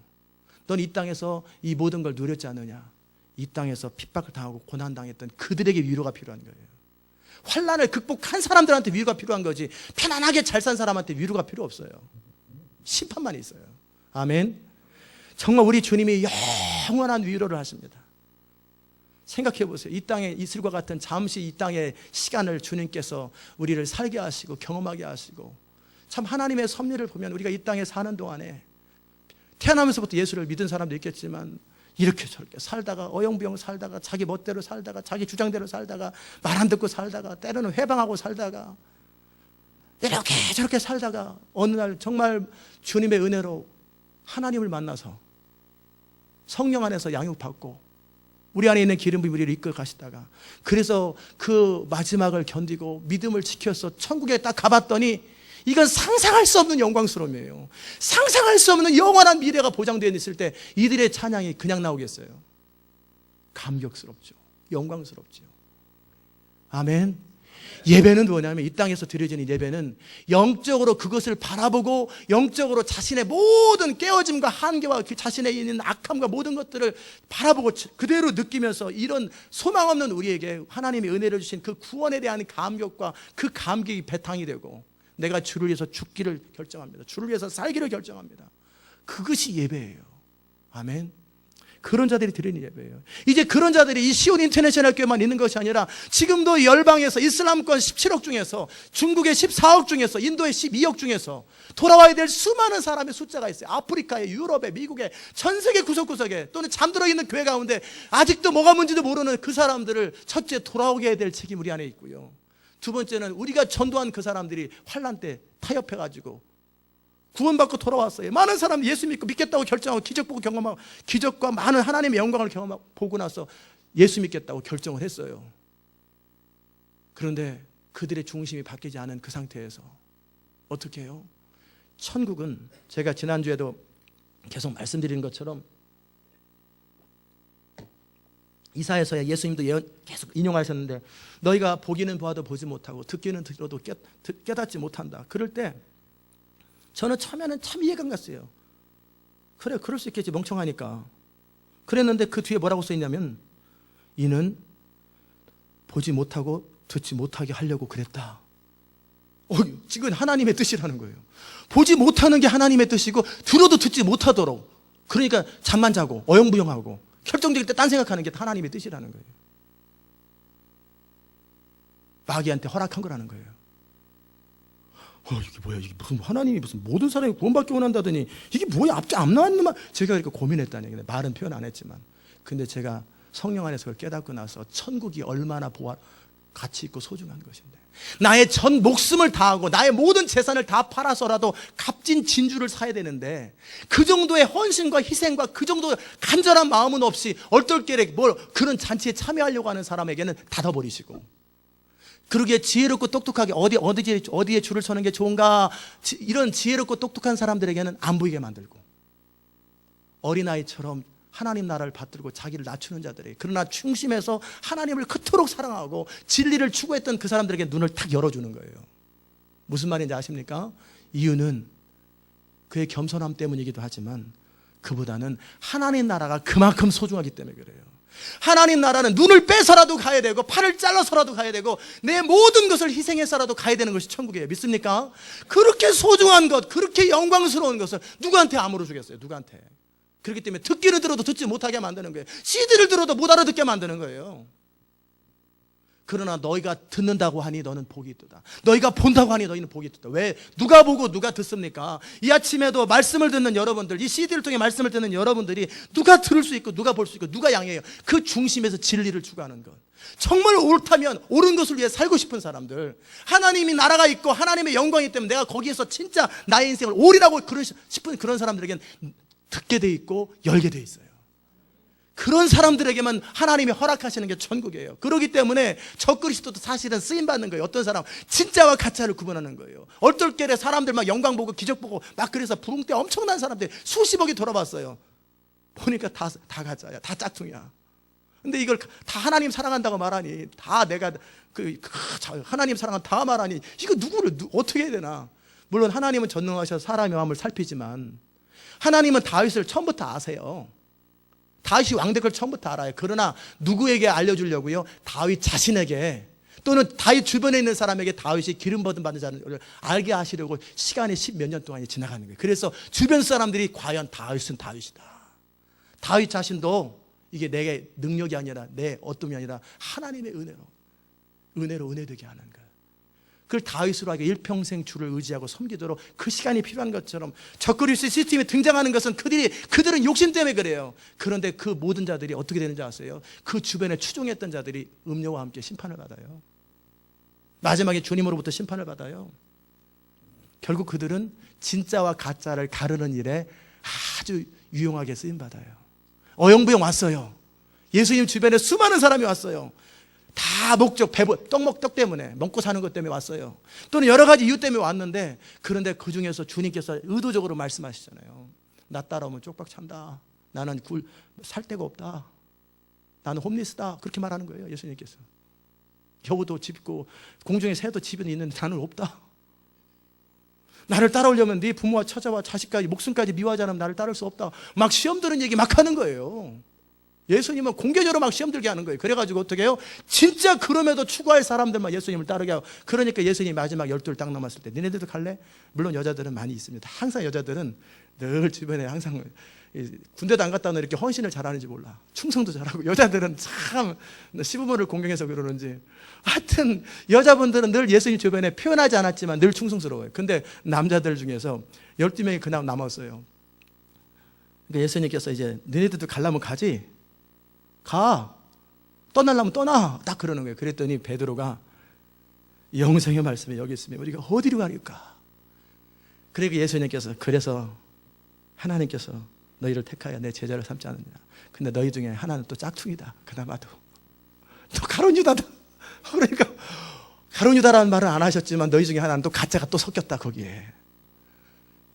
넌 이 땅에서 이 모든 걸 누렸지 않느냐. 이 땅에서 핍박을 당하고 고난당했던 그들에게 위로가 필요한 거예요. 환난을 극복한 사람들한테 위로가 필요한 거지 편안하게 잘 산 사람한테 위로가 필요 없어요. 심판만 있어요. 아멘. 정말 우리 주님이 영원한 위로를 하십니다. 생각해 보세요. 이 땅에 이슬과 같은 잠시 이 땅의 시간을 주님께서 우리를 살게 하시고 경험하게 하시고 참 하나님의 섭리를 보면 우리가 이 땅에 사는 동안에 태어나면서부터 예수를 믿은 사람도 있겠지만 이렇게 저렇게 살다가 어영부영 살다가 자기 멋대로 살다가 자기 주장대로 살다가 말 안 듣고 살다가 때로는 회방하고 살다가 이렇게 저렇게 살다가 어느 날 정말 주님의 은혜로 하나님을 만나서 성령 안에서 양육받고 우리 안에 있는 기름 부음이 우리를 이끌어 가시다가 그래서 그 마지막을 견디고 믿음을 지켜서 천국에 딱 가봤더니 이건 상상할 수 없는 영광스러움이에요. 상상할 수 없는 영원한 미래가 보장되어 있을 때 이들의 찬양이 그냥 나오겠어요? 감격스럽죠. 영광스럽죠. 아멘. 예배는 뭐냐면 이 땅에서 드려지는 예배는 영적으로 그것을 바라보고 영적으로 자신의 모든 깨어짐과 한계와 그 자신에 있는 악함과 모든 것들을 바라보고 그대로 느끼면서 이런 소망 없는 우리에게 하나님이 은혜를 주신 그 구원에 대한 감격과 그 감격이 배탕이 되고 내가 주를 위해서 죽기를 결정합니다. 주를 위해서 살기를 결정합니다. 그것이 예배예요. 아멘. 그런 자들이 드리는 예배예요. 이제 그런 자들이 이 시온 인터내셔널 교회만 있는 것이 아니라 지금도 열방에서 이슬람권 17억 중에서 중국의 14억 중에서 인도의 12억 중에서 돌아와야 될 수많은 사람의 숫자가 있어요. 아프리카에 유럽에 미국에 전 세계 구석구석에 또는 잠들어 있는 교회 가운데 아직도 뭐가 뭔지도 모르는 그 사람들을 첫째 돌아오게 해야 될 책임 우리 안에 있고요. 두 번째는 우리가 전도한 그 사람들이 환난 때 타협해가지고 구원받고 돌아왔어요. 많은 사람이 예수 믿고 믿겠다고 결정하고 기적 보고 경험하고 기적과 많은 하나님의 영광을 경험하고 보고 나서 예수 믿겠다고 결정을 했어요. 그런데 그들의 중심이 바뀌지 않은 그 상태에서 어떻게 해요? 천국은 제가 지난주에도 계속 말씀드린 것처럼 이사야서 예수님도 예언 계속 인용하셨는데 너희가 보기는 보아도 보지 못하고 듣기는 들어도 깨닫지 못한다. 그럴 때 저는 처음에는 참 이해가 안 갔어요. 그래 그럴 수 있겠지 멍청하니까. 그랬는데 그 뒤에 뭐라고 써있냐면 이는 보지 못하고 듣지 못하게 하려고 그랬다. 지금 하나님의 뜻이라는 거예요. 보지 못하는 게 하나님의 뜻이고 들어도 듣지 못하도록 그러니까 잠만 자고 어영부영하고 결정적일 때 딴 생각하는 게 하나님의 뜻이라는 거예요. 마귀한테 허락한 거라는 거예요. 이게 뭐야? 이게 무슨 하나님이 무슨 모든 사람이 구원받기 원한다더니 이게 뭐야? 앞뒤 안 나왔는 말. 제가 이렇게 고민했다는 얘기예요. 말은 표현 안 했지만. 근데 제가 성령 안에서 그걸 깨닫고 나서 천국이 얼마나 가치 있고 소중한 것인데. 나의 전 목숨을 다하고 나의 모든 재산을 다 팔아서라도 값진 진주를 사야 되는데 그 정도의 헌신과 희생과 그 정도의 간절한 마음은 없이 얼떨결에 그런 잔치에 참여하려고 하는 사람에게는 닫아버리시고 그러기에 지혜롭고 똑똑하게 어디에 줄을 서는 게 좋은가 이런 지혜롭고 똑똑한 사람들에게는 안 보이게 만들고 어린아이처럼 하나님 나라를 받들고 자기를 낮추는 자들이, 그러나 중심에서 하나님을 그토록 사랑하고 진리를 추구했던 그 사람들에게 눈을 탁 열어주는 거예요. 무슨 말인지 아십니까? 이유는 그의 겸손함 때문이기도 하지만 그보다는 하나님 나라가 그만큼 소중하기 때문에 그래요. 하나님 나라는 눈을 빼서라도 가야 되고 팔을 잘라서라도 가야 되고 내 모든 것을 희생해서라도 가야 되는 것이 천국이에요. 믿습니까? 그렇게 소중한 것, 그렇게 영광스러운 것을 누구한테 암으로 주겠어요? 누구한테? 그렇기 때문에 듣기를 들어도 듣지 못하게 만드는 거예요. CD를 들어도 못 알아듣게 만드는 거예요. 그러나 너희가 듣는다고 하니 너는 복이 있도다. 너희가 본다고 하니 너희는 복이 있도다. 왜? 누가 보고 누가 듣습니까? 이 아침에도 말씀을 듣는 여러분들, 이 CD를 통해 말씀을 듣는 여러분들이 누가 들을 수 있고 누가 볼 수 있고 누가 양해해요? 그 중심에서 진리를 추구하는 것. 정말 옳다면 옳은 것을 위해 살고 싶은 사람들, 하나님이 나라가 있고 하나님의 영광이 때문에 내가 거기에서 진짜 나의 인생을 옳이라고 싶은 그런 사람들에게는 듣게 돼 있고 열게 돼 있어요. 그런 사람들에게만 하나님이 허락하시는 게 천국이에요. 그렇기 때문에 적그리스도도 사실은 쓰임받는 거예요. 어떤 사람 진짜와 가짜를 구분하는 거예요. 얼떨결에 사람들 막 영광 보고 기적 보고 막 그래서 부흥 때 엄청난 사람들이 수십억이 돌아봤어요. 보니까 다 가짜야, 다 짝퉁이야. 근데 이걸 다 하나님 사랑한다고 말하니, 다 내가 하나님 사랑한 다 말하니 이거 누구를 어떻게 해야 되나? 물론 하나님은 전능하셔서 사람의 마음을 살피지만 하나님은 다윗을 처음부터 아세요. 다윗이 왕될 걸 처음부터 알아요. 그러나 누구에게 알려주려고요? 다윗 자신에게, 또는 다윗 주변에 있는 사람에게 다윗이 기름 받은 자를 알게 하시려고 시간이 10몇 년 동안이 지나가는 거예요. 그래서 주변 사람들이 과연 다윗은 다윗이다. 다윗 자신도 이게 내 능력이 아니라 내 어둠이 아니라 하나님의 은혜로 은혜되게 하는 거예요. 그걸 다윗으로 하게 일평생 주를 의지하고 섬기도록 그 시간이 필요한 것처럼 적그리스도 시스템이 등장하는 것은 그들은 욕심 때문에 그래요. 그런데 그 모든 자들이 어떻게 되는지 아세요? 그 주변에 추종했던 자들이 음료와 함께 심판을 받아요. 마지막에 주님으로부터 심판을 받아요. 결국 그들은 진짜와 가짜를 가르는 일에 아주 유용하게 쓰임받아요. 어영부영 왔어요. 예수님 주변에 수많은 사람이 왔어요. 다 목적, 떡 때문에, 먹고 사는 것 때문에 왔어요. 또는 여러 가지 이유 때문에 왔는데, 그런데 그 중에서 주님께서 의도적으로 말씀하시잖아요. 나 따라오면 쪽박 찬다. 나는 살 데가 없다. 나는 홈리스다. 그렇게 말하는 거예요, 예수님께서. 여우도 집 있고 공중에 새도 집에 있는데 나는 없다. 나를 따라오려면 네 부모와 처자와 자식까지 목숨까지 미워하지 않으면 나를 따를 수 없다. 막 시험 드는 얘기 막 하는 거예요. 예수님은 공개적으로 막 시험 들게 하는 거예요. 그래가지고 어떻게 해요? 진짜 그럼에도 추구할 사람들만 예수님을 따르게 하고, 그러니까 예수님이 마지막 12를 딱 남았을 때 니네들도 갈래? 물론 여자들은 많이 있습니다. 항상 여자들은 늘 주변에 항상 군대도 안 갔다 오는 이렇게 헌신을 잘하는지 몰라. 충성도 잘하고. 여자들은 참 시부모를 공경해서 그러는지 하여튼 여자분들은 늘 예수님 주변에 표현하지 않았지만 늘 충성스러워요. 근데 남자들 중에서 12명이 그냥 남았어요. 그러니까 예수님께서 이제 너네들도 가려면 가지, 가, 떠나려면 떠나, 딱 그러는 거예요. 그랬더니 베드로가 영생의 말씀에 여기 있으면 우리가 어디로 가릴까? 그리고 예수님께서, 그래서 하나님께서 너희를 택하여 내 제자를 삼지 않느냐. 근데 너희 중에 하나는 또 짝퉁이다. 그나마도 또 가룟 유다다. 그러니까 가룟 유다라는 말은 안 하셨지만 너희 중에 하나는 또 가짜가 또 섞였다 거기에.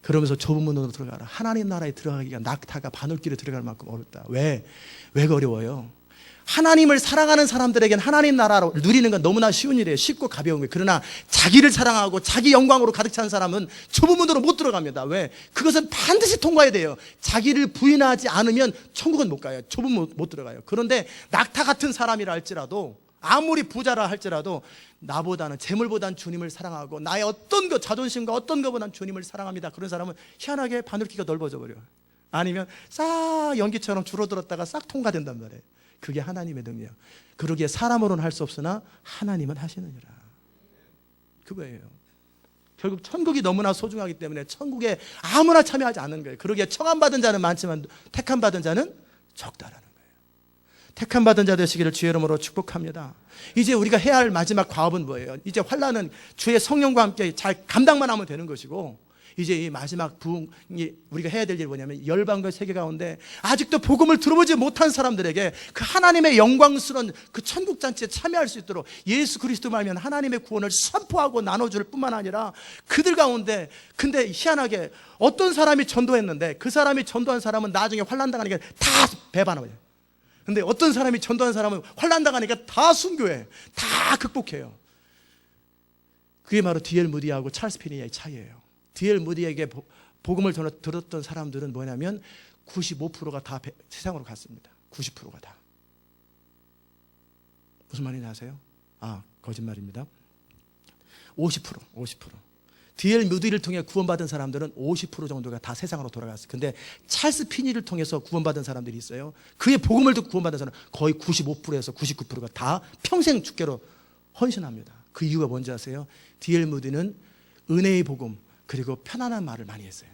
그러면서 좁은 문으로 들어가라. 하나님 나라에 들어가기가 낙타가 바늘길에 들어갈 만큼 어렵다. 왜 어려워요? 하나님을 사랑하는 사람들에겐 하나님 나라를 누리는 건 너무나 쉬운 일이에요. 쉽고 가벼운 거예요. 그러나 자기를 사랑하고 자기 영광으로 가득 찬 사람은 좁은 문으로 못 들어갑니다. 왜? 그것은 반드시 통과해야 돼요. 자기를 부인하지 않으면 천국은 못 가요. 좁은 문 못 들어가요. 그런데 낙타 같은 사람이라 할지라도, 아무리 부자라 할지라도 나보다는, 재물보다는 주님을 사랑하고 나의 어떤 것, 자존심과 어떤 것보다는 주님을 사랑합니다. 그런 사람은 희한하게 바늘기가 넓어져 버려요. 아니면 싹 연기처럼 줄어들었다가 싹 통과된단 말이에요. 그게 하나님의 능력. 그러기에 사람으로는 할 수 없으나 하나님은 하시느니라. 그거예요. 결국 천국이 너무나 소중하기 때문에 천국에 아무나 참여하지 않는 거예요. 그러기에 청함받은 자는 많지만 택함받은 자는 적다라는 거예요. 택함받은 자 되시기를 주의 이름으로 축복합니다. 이제 우리가 해야 할 마지막 과업은 뭐예요? 이제 환난은 주의 성령과 함께 잘 감당만 하면 되는 것이고, 이제 이 마지막 부흥이 우리가 해야 될 일이 뭐냐면 열방과 세계 가운데 아직도 복음을 들어보지 못한 사람들에게 그 하나님의 영광스러운 그 천국 잔치에 참여할 수 있도록 예수 그리스도 말면 하나님의 구원을 선포하고 나눠줄 뿐만 아니라 그들 가운데, 근데 희한하게 어떤 사람이 전도했는데 그 사람이 전도한 사람은 나중에 환난당하니까 다 배반해요. 근데 어떤 사람이 전도한 사람은 환난당하니까 다 순교해, 다 극복해요. 그게 바로 D.L. 무디하고 찰스 피니의 차이예요. D.L. 무디에게 복음을 들었던 사람들은 뭐냐면 95%가 다 세상으로 갔습니다. 90%가 다. 무슨 말인지 아세요? 거짓말입니다. 50%. D.L. 무디를 통해 구원받은 사람들은 50% 정도가 다 세상으로 돌아갔어요. 근데 찰스 피니를 통해서 구원받은 사람들이 있어요. 그의 복음을 듣고 구원받은 사람은 거의 95%에서 99%가 다 평생 주께로 헌신합니다. 그 이유가 뭔지 아세요? D.L. 무디는 은혜의 복음 그리고 편안한 말을 많이 했어요.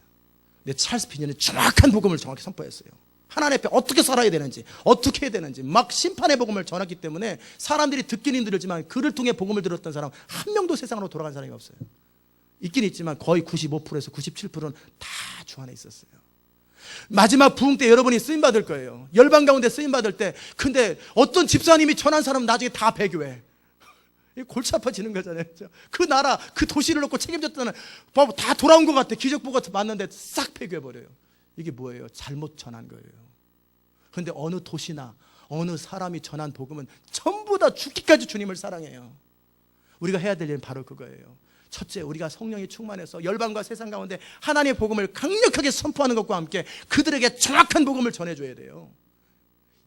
근데 찰스 피니는 정확한 복음을 정확히 선포했어요. 하나님 앞에 어떻게 살아야 되는지, 어떻게 해야 되는지 막 심판의 복음을 전했기 때문에 사람들이 듣기는 힘들지만 그를 통해 복음을 들었던 사람 한 명도 세상으로 돌아간 사람이 없어요. 있긴 있지만 거의 95%에서 97%는 다 주 안에 있었어요. 마지막 부흥 때 여러분이 쓰임받을 거예요. 열방 가운데 쓰임받을 때. 근데 어떤 집사님이 전한 사람은 나중에 다 배교해. 골치 아파지는 거잖아요. 그 나라, 그 도시를 놓고 책임졌다는 다 돌아온 것 같아. 기적보가 맞는데 싹 폐교해버려요. 이게 뭐예요? 잘못 전한 거예요. 그런데 어느 도시나 어느 사람이 전한 복음은 전부 다 죽기까지 주님을 사랑해요. 우리가 해야 될 일은 바로 그거예요. 첫째, 우리가 성령이 충만해서 열방과 세상 가운데 하나님의 복음을 강력하게 선포하는 것과 함께 그들에게 정확한 복음을 전해줘야 돼요.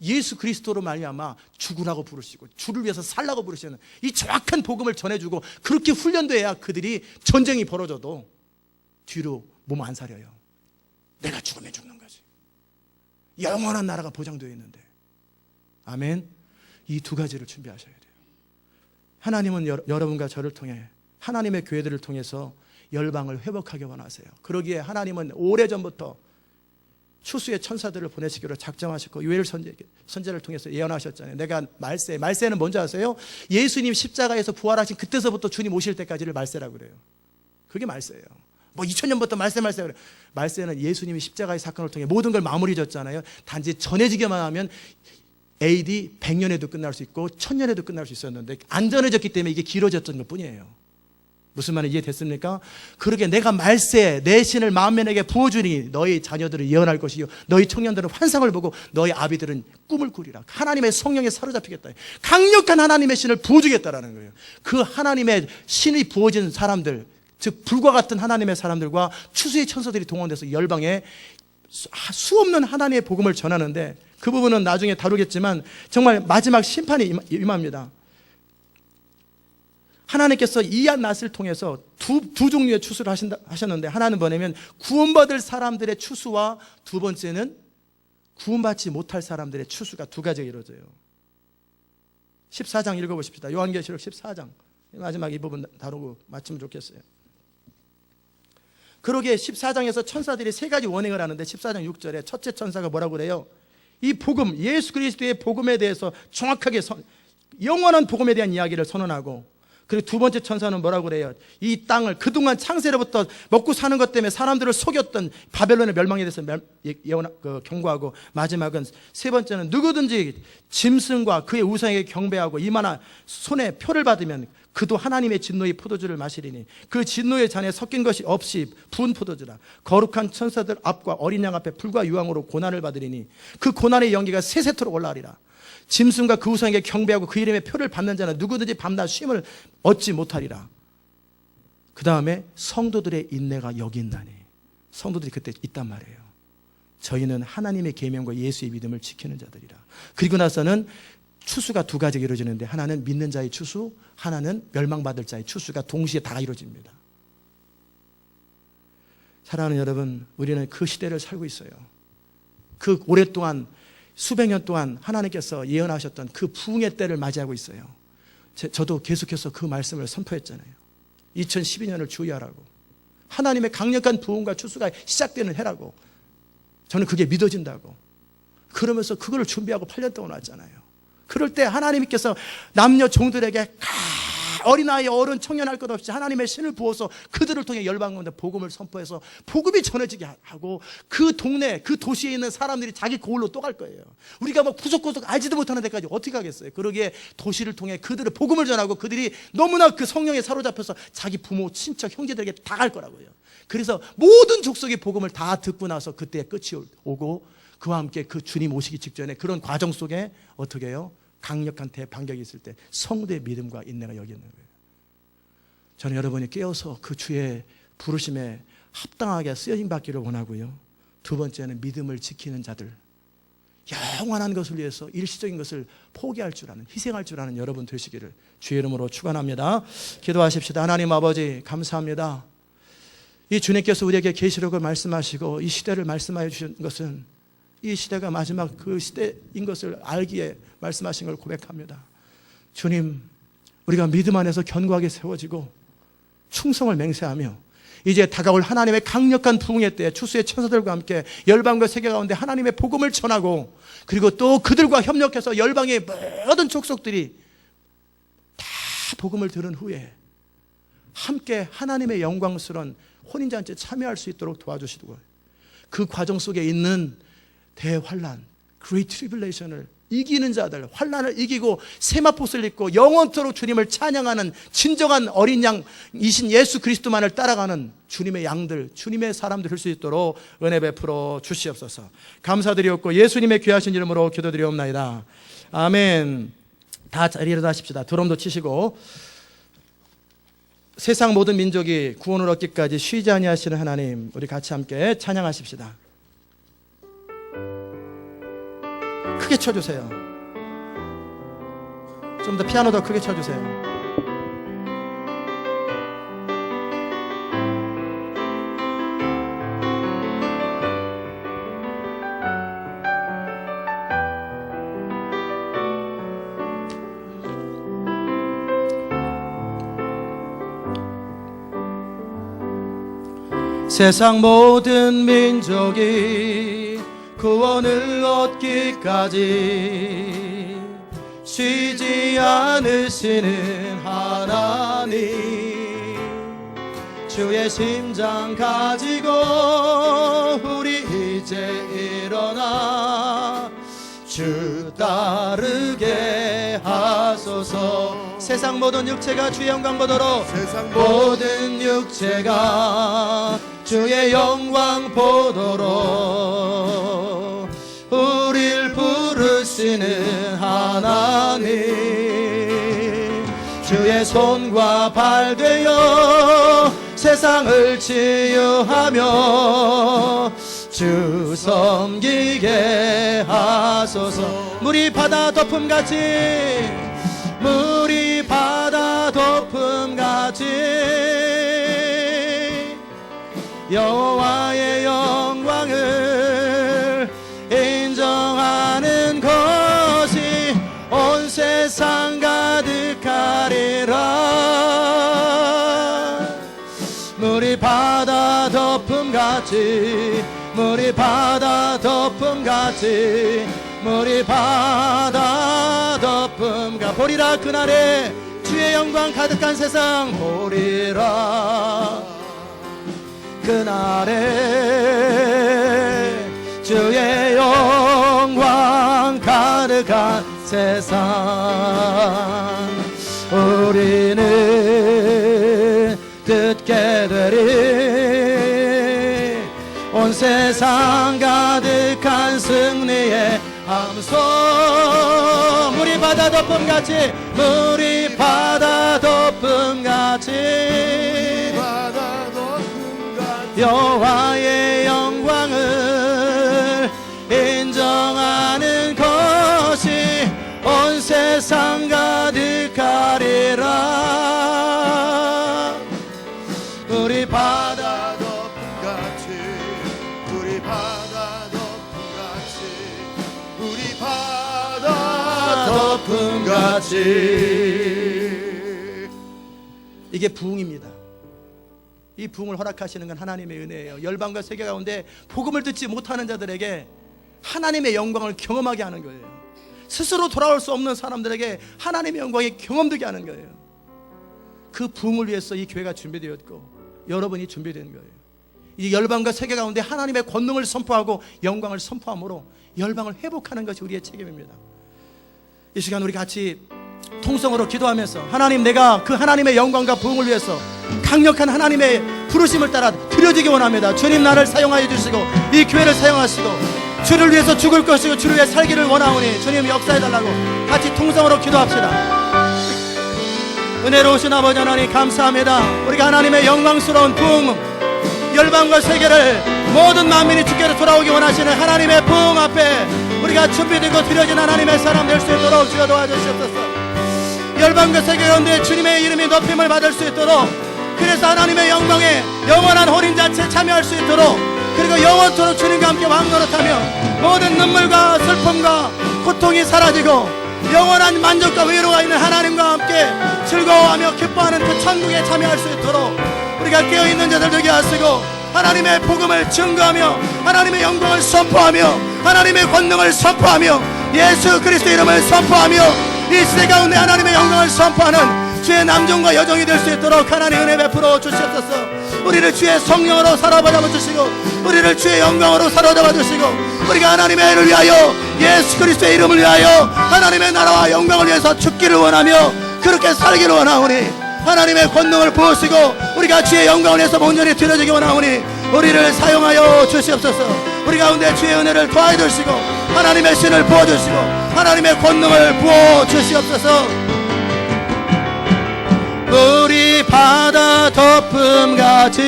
예수 그리스도로 말미암아 죽으라고 부르시고 주를 위해서 살라고 부르시는 이 정확한 복음을 전해주고 그렇게 훈련돼야 그들이 전쟁이 벌어져도 뒤로 몸 안 사려요. 내가 죽으면 죽는 거지. 영원한 나라가 보장되어 있는데. 아멘. 이 두 가지를 준비하셔야 돼요. 하나님은 여러분과 저를 통해 하나님의 교회들을 통해서 열방을 회복하기 원하세요. 그러기에 하나님은 오래전부터 추수의 천사들을 보내시기로 작정하셨고 요엘 선지자를 통해서 예언하셨잖아요. 내가 말세는 뭔지 아세요? 예수님 십자가에서 부활하신 그때서부터 주님 오실 때까지를 말세라고 그래요. 그게 말세예요. 뭐 2000년부터 말세 그래요. 말세는 예수님이 십자가의 사건을 통해 모든 걸 마무리 졌잖아요. 단지 전해지기만 하면 AD 100년에도 끝날 수 있고 1000년에도 끝날 수 있었는데 안 전해졌기 때문에 이게 길어졌던 것뿐이에요. 무슨 말인지 이해됐습니까? 그러게 내가 말세 내 신을 만민에게 부어주니 너희 자녀들을 예언할 것이요 너희 청년들은 환상을 보고 너희 아비들은 꿈을 꾸리라. 하나님의 성령에 사로잡히겠다. 강력한 하나님의 신을 부어주겠다라는 거예요. 그 하나님의 신이 부어진 사람들, 즉 불과 같은 하나님의 사람들과 추수의 천사들이 동원돼서 열방에 수없는 하나님의 복음을 전하는데 그 부분은 나중에 다루겠지만 정말 마지막 심판이 임합니다. 하나님께서 이한 낫을 통해서 두 종류의 추수를 하셨는데 하나는 뭐냐면 구원받을 사람들의 추수와 두 번째는 구원받지 못할 사람들의 추수가 두 가지가 이루어져요. 14장 읽어보십시다. 요한계시록 14장 마지막 이 부분 다루고 마치면 좋겠어요. 그러기에 14장에서 천사들이 세 가지 원행을 하는데 14장 6절에 첫째 천사가 뭐라고 그래요? 이 복음, 예수 그리스도의 복음에 대해서 정확하게 영원한 복음에 대한 이야기를 선언하고 그리고 두 번째 천사는 뭐라고 그래요? 이 땅을 그동안 창세로부터 먹고 사는 것 때문에 사람들을 속였던 바벨론의 멸망에 대해서 경고하고 마지막은 세 번째는 누구든지 짐승과 그의 우상에게 경배하고 이마나 손에 표를 받으면 그도 하나님의 진노의 포도주를 마시리니 그 진노의 잔에 섞인 것이 없이 부은 포도주라. 거룩한 천사들 앞과 어린 양 앞에 불과 유황으로 고난을 받으리니 그 고난의 연기가 세세토록 올라가리라. 짐승과 그 우상에게 경배하고 그 이름의 표를 받는 자는 누구든지 밤낮 쉼을 얻지 못하리라. 그 다음에 성도들의 인내가 여기 있나니. 성도들이 그때 있단 말이에요. 저희는 하나님의 계명과 예수의 믿음을 지키는 자들이라. 그리고 나서는 추수가 두 가지가 이루어지는데 하나는 믿는 자의 추수, 하나는 멸망받을 자의 추수가 동시에 다 이루어집니다. 사랑하는 여러분, 우리는 그 시대를 살고 있어요. 그 오랫동안 수백 년 동안 하나님께서 예언하셨던 그 부흥의 때를 맞이하고 있어요. 저도 계속해서 그 말씀을 선포했잖아요. 2012년을 주의하라고. 하나님의 강력한 부흥과 추수가 시작되는 해라고. 저는 그게 믿어진다고. 그러면서 그거를 준비하고 8년 동안 왔잖아요. 그럴 때 하나님께서 남녀 종들에게 어린아이, 어른, 청년 할 것 없이 하나님의 신을 부어서 그들을 통해 열방 가운데 복음을 선포해서 복음이 전해지게 하고, 그 동네, 그 도시에 있는 사람들이 자기 고을로 또 갈 거예요. 우리가 뭐 구석구석 알지도 못하는 데까지 어떻게 가겠어요? 그러기에 도시를 통해 그들의 복음을 전하고, 그들이 너무나 그 성령에 사로잡혀서 자기 부모, 친척, 형제들에게 다 갈 거라고요. 그래서 모든 족속의 복음을 다 듣고 나서 그때의 끝이 오고, 그와 함께 그 주님 오시기 직전에 그런 과정 속에 어떻게 해요? 강력한 대반격이 있을 때 성도의 믿음과 인내가 여기 있는 거예요. 저는 여러분이 깨어서 그 주의 부르심에 합당하게 쓰여진 받기를 원하고요. 두 번째는 믿음을 지키는 자들, 영원한 것을 위해서 일시적인 것을 포기할 줄 아는, 희생할 줄 아는 여러분 되시기를 주의 이름으로 축원합니다. 기도하십시다. 하나님 아버지, 감사합니다. 이 주님께서 우리에게 계시록을 말씀하시고 이 시대를 말씀하여 주신 것은 이 시대가 마지막 그 시대인 것을 알기에 말씀하신 걸 고백합니다. 주님, 우리가 믿음 안에서 견고하게 세워지고 충성을 맹세하며 이제 다가올 하나님의 강력한 부흥의 때에 추수의 천사들과 함께 열방과 세계 가운데 하나님의 복음을 전하고, 그리고 또 그들과 협력해서 열방의 모든 족속들이 다 복음을 들은 후에 함께 하나님의 영광스러운 혼인잔치에 참여할 수 있도록 도와주시고, 그 과정 속에 있는 대환란, Great Tribulation을 이기는 자들, 환란을 이기고 세마포스를 입고 영원토록 주님을 찬양하는 진정한 어린 양이신 예수 그리스도만을 따라가는 주님의 양들, 주님의 사람들 될 수 있도록 은혜 베풀어 주시옵소서. 감사드리옵고 예수님의 귀하신 이름으로 기도드리옵나이다. 아멘. 다 자리에 일어나십시다. 드럼도 치시고. 세상 모든 민족이 구원을 얻기까지 쉬지 아니하시는 하나님, 우리 같이 함께 찬양하십시다. 크게 쳐주세요. 좀 더 피아노 더 크게 쳐주세요. 세상 모든 민족이 구원을 얻기까지 쉬지 않으시는 하나님, 주의 심장 가지고 우리 이제 일어나 주 따르게 하소서. 세상 모든 육체가 주의 영광 보도록, 세상 모든 육체가 주의 영광 보도록 우릴 부르시는 하나님, 주의 손과 발 되어 세상을 치유하며 주 섬기게 하소서. 물이 바다 덮음같이, 물이 바다 덮음같이 여호와의 영광을 인정하는 것이 온 세상 가득하리라. 물이 바다 덮음같이, 물이 바다 덮음같이, 물이 바다 덮음같이 보리라. 그날에 주의 영광 가득한 세상 보리라. 그날에 주의 영광 가득한 세상 우리는 듣게 되리. 온 세상 가득한 승리의 함성. 물이 바다 덮음같이, 물이 바다 덮음같이 여호와의 영광을 인정하는 것이 온 세상 가득하리라. 우리 바다 덮음같이, 우리 바다 덮음같이, 우리 바다 덮음같이. 이게 부흥입니다. 이 부흥을 허락하시는 건 하나님의 은혜예요. 열방과 세계 가운데 복음을 듣지 못하는 자들에게 하나님의 영광을 경험하게 하는 거예요. 스스로 돌아올 수 없는 사람들에게 하나님의 영광이 경험되게 하는 거예요. 그 부흥을 위해서 이 교회가 준비되었고 여러분이 준비된 거예요. 이 열방과 세계 가운데 하나님의 권능을 선포하고 영광을 선포함으로 열방을 회복하는 것이 우리의 책임입니다. 이 시간 우리 같이 통성으로 기도하면서 하나님, 내가 그 하나님의 영광과 부흥을 위해서 강력한 하나님의 부르심을 따라 드려지기 원합니다. 주님, 나를 사용하여 주시고 이 교회를 사용하시고 주를 위해서 죽을 것이고 주를 위해 살기를 원하오니 주님 역사해달라고 같이 통성으로 기도합시다. 은혜로우신 아버지 하나님 감사합니다. 우리가 하나님의 영광스러운 부흥, 열방과 세계를 모든 만민이 주께로 돌아오기 원하시는 하나님의 부흥 앞에 우리가 준비되고 드려진 하나님의 사람 될 수 있도록 주여 도와주시옵소서. 열방과 세계 가운데 주님의 이름이 높임을 받을 수 있도록, 그래서 하나님의 영광에 영원한 혼인잔치에 참여할 수 있도록, 그리고 영원토록 주님과 함께 왕노릇하며 모든 눈물과 슬픔과 고통이 사라지고 영원한 만족과 위로가 있는 하나님과 함께 즐거워하며 기뻐하는 그 천국에 참여할 수 있도록 우리가 깨어있는 자들 되게 하시고 하나님의 복음을 증거하며 하나님의 영광을 선포하며 하나님의 권능을 선포하며 예수 그리스도 이름을 선포하며 이 시대 가운데 하나님의 영광을 선포하는 주의 남종과 여종이 될 수 있도록 하나님 은혜 베풀어 주시옵소서. 우리를 주의 성령으로 사로잡아 주시고 우리를 주의 영광으로 사로잡아 주시고 우리가 하나님의 애를 위하여 예수 그리스도의 이름을 위하여 하나님의 나라와 영광을 위해서 죽기를 원하며 그렇게 살기를 원하오니 하나님의 권능을 부으시고 우리가 주의 영광을 위해서 온전히 드려지기 원하오니 우리를 사용하여 주시옵소서. 우리 가운데 주의 은혜를 더하여 주시고 하나님의 신을 부어주시고 하나님의 권능을 부어주시옵소서. 물이 바다 덮음같이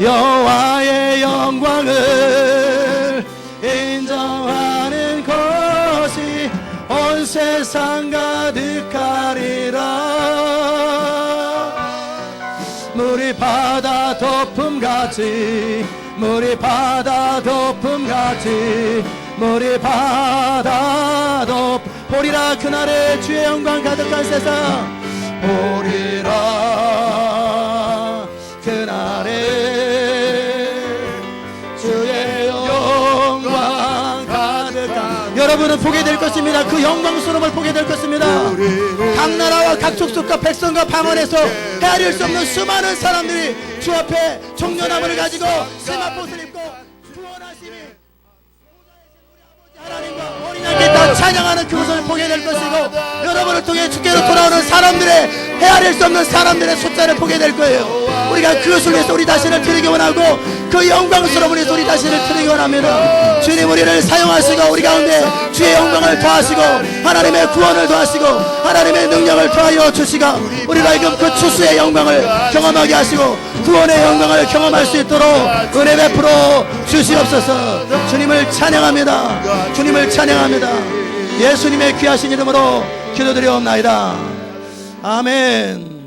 여호와의 영광을 인정하는 것이 온 세상 가득하리라. 물이 바다 덮음같이 물이 바다 덮음같이 물이 바다 덮 보리라. 그날에 주의 영광 가득한 세상 보리라. 그날에 주의 영광 가득한 여러분은 보게 될 것입니다. 그 영광스러움을 보게 될 것입니다. 각 나라와 각 족속과 백성과 방언에서 헤아릴 수 없는 수많은 사람들이 주 앞에 종려나무를 가지고 세마포옷을 입고 구원하심이 하나님과 어린양께 다 찬양하는 그것을 보게 될 것이고 여러분을 통해 주께로 돌아오는 사람들의 헤아릴 수 없는 사람들의 숫자를 보게 될 거예요. 우리가 그것을 위해서 우리 자신을 드리기 원하고 그 영광스러운 우리 우리 자신을 드리기 원합니다. 주님 우리를 사용하시고 우리 가운데 주의 영광을 더하시고 하나님의 구원을 더하시고 하나님의 능력을 더하여 주시고 우리가 지금 그 추수의 영광을 경험하게 하시고 구원의 영광을 경험할 수 있도록 은혜 베풀어 주시옵소서. 주님을 찬양합니다. 주님을 찬양합니다. 예수님의 귀하신 이름으로 기도드리옵나이다. 아멘.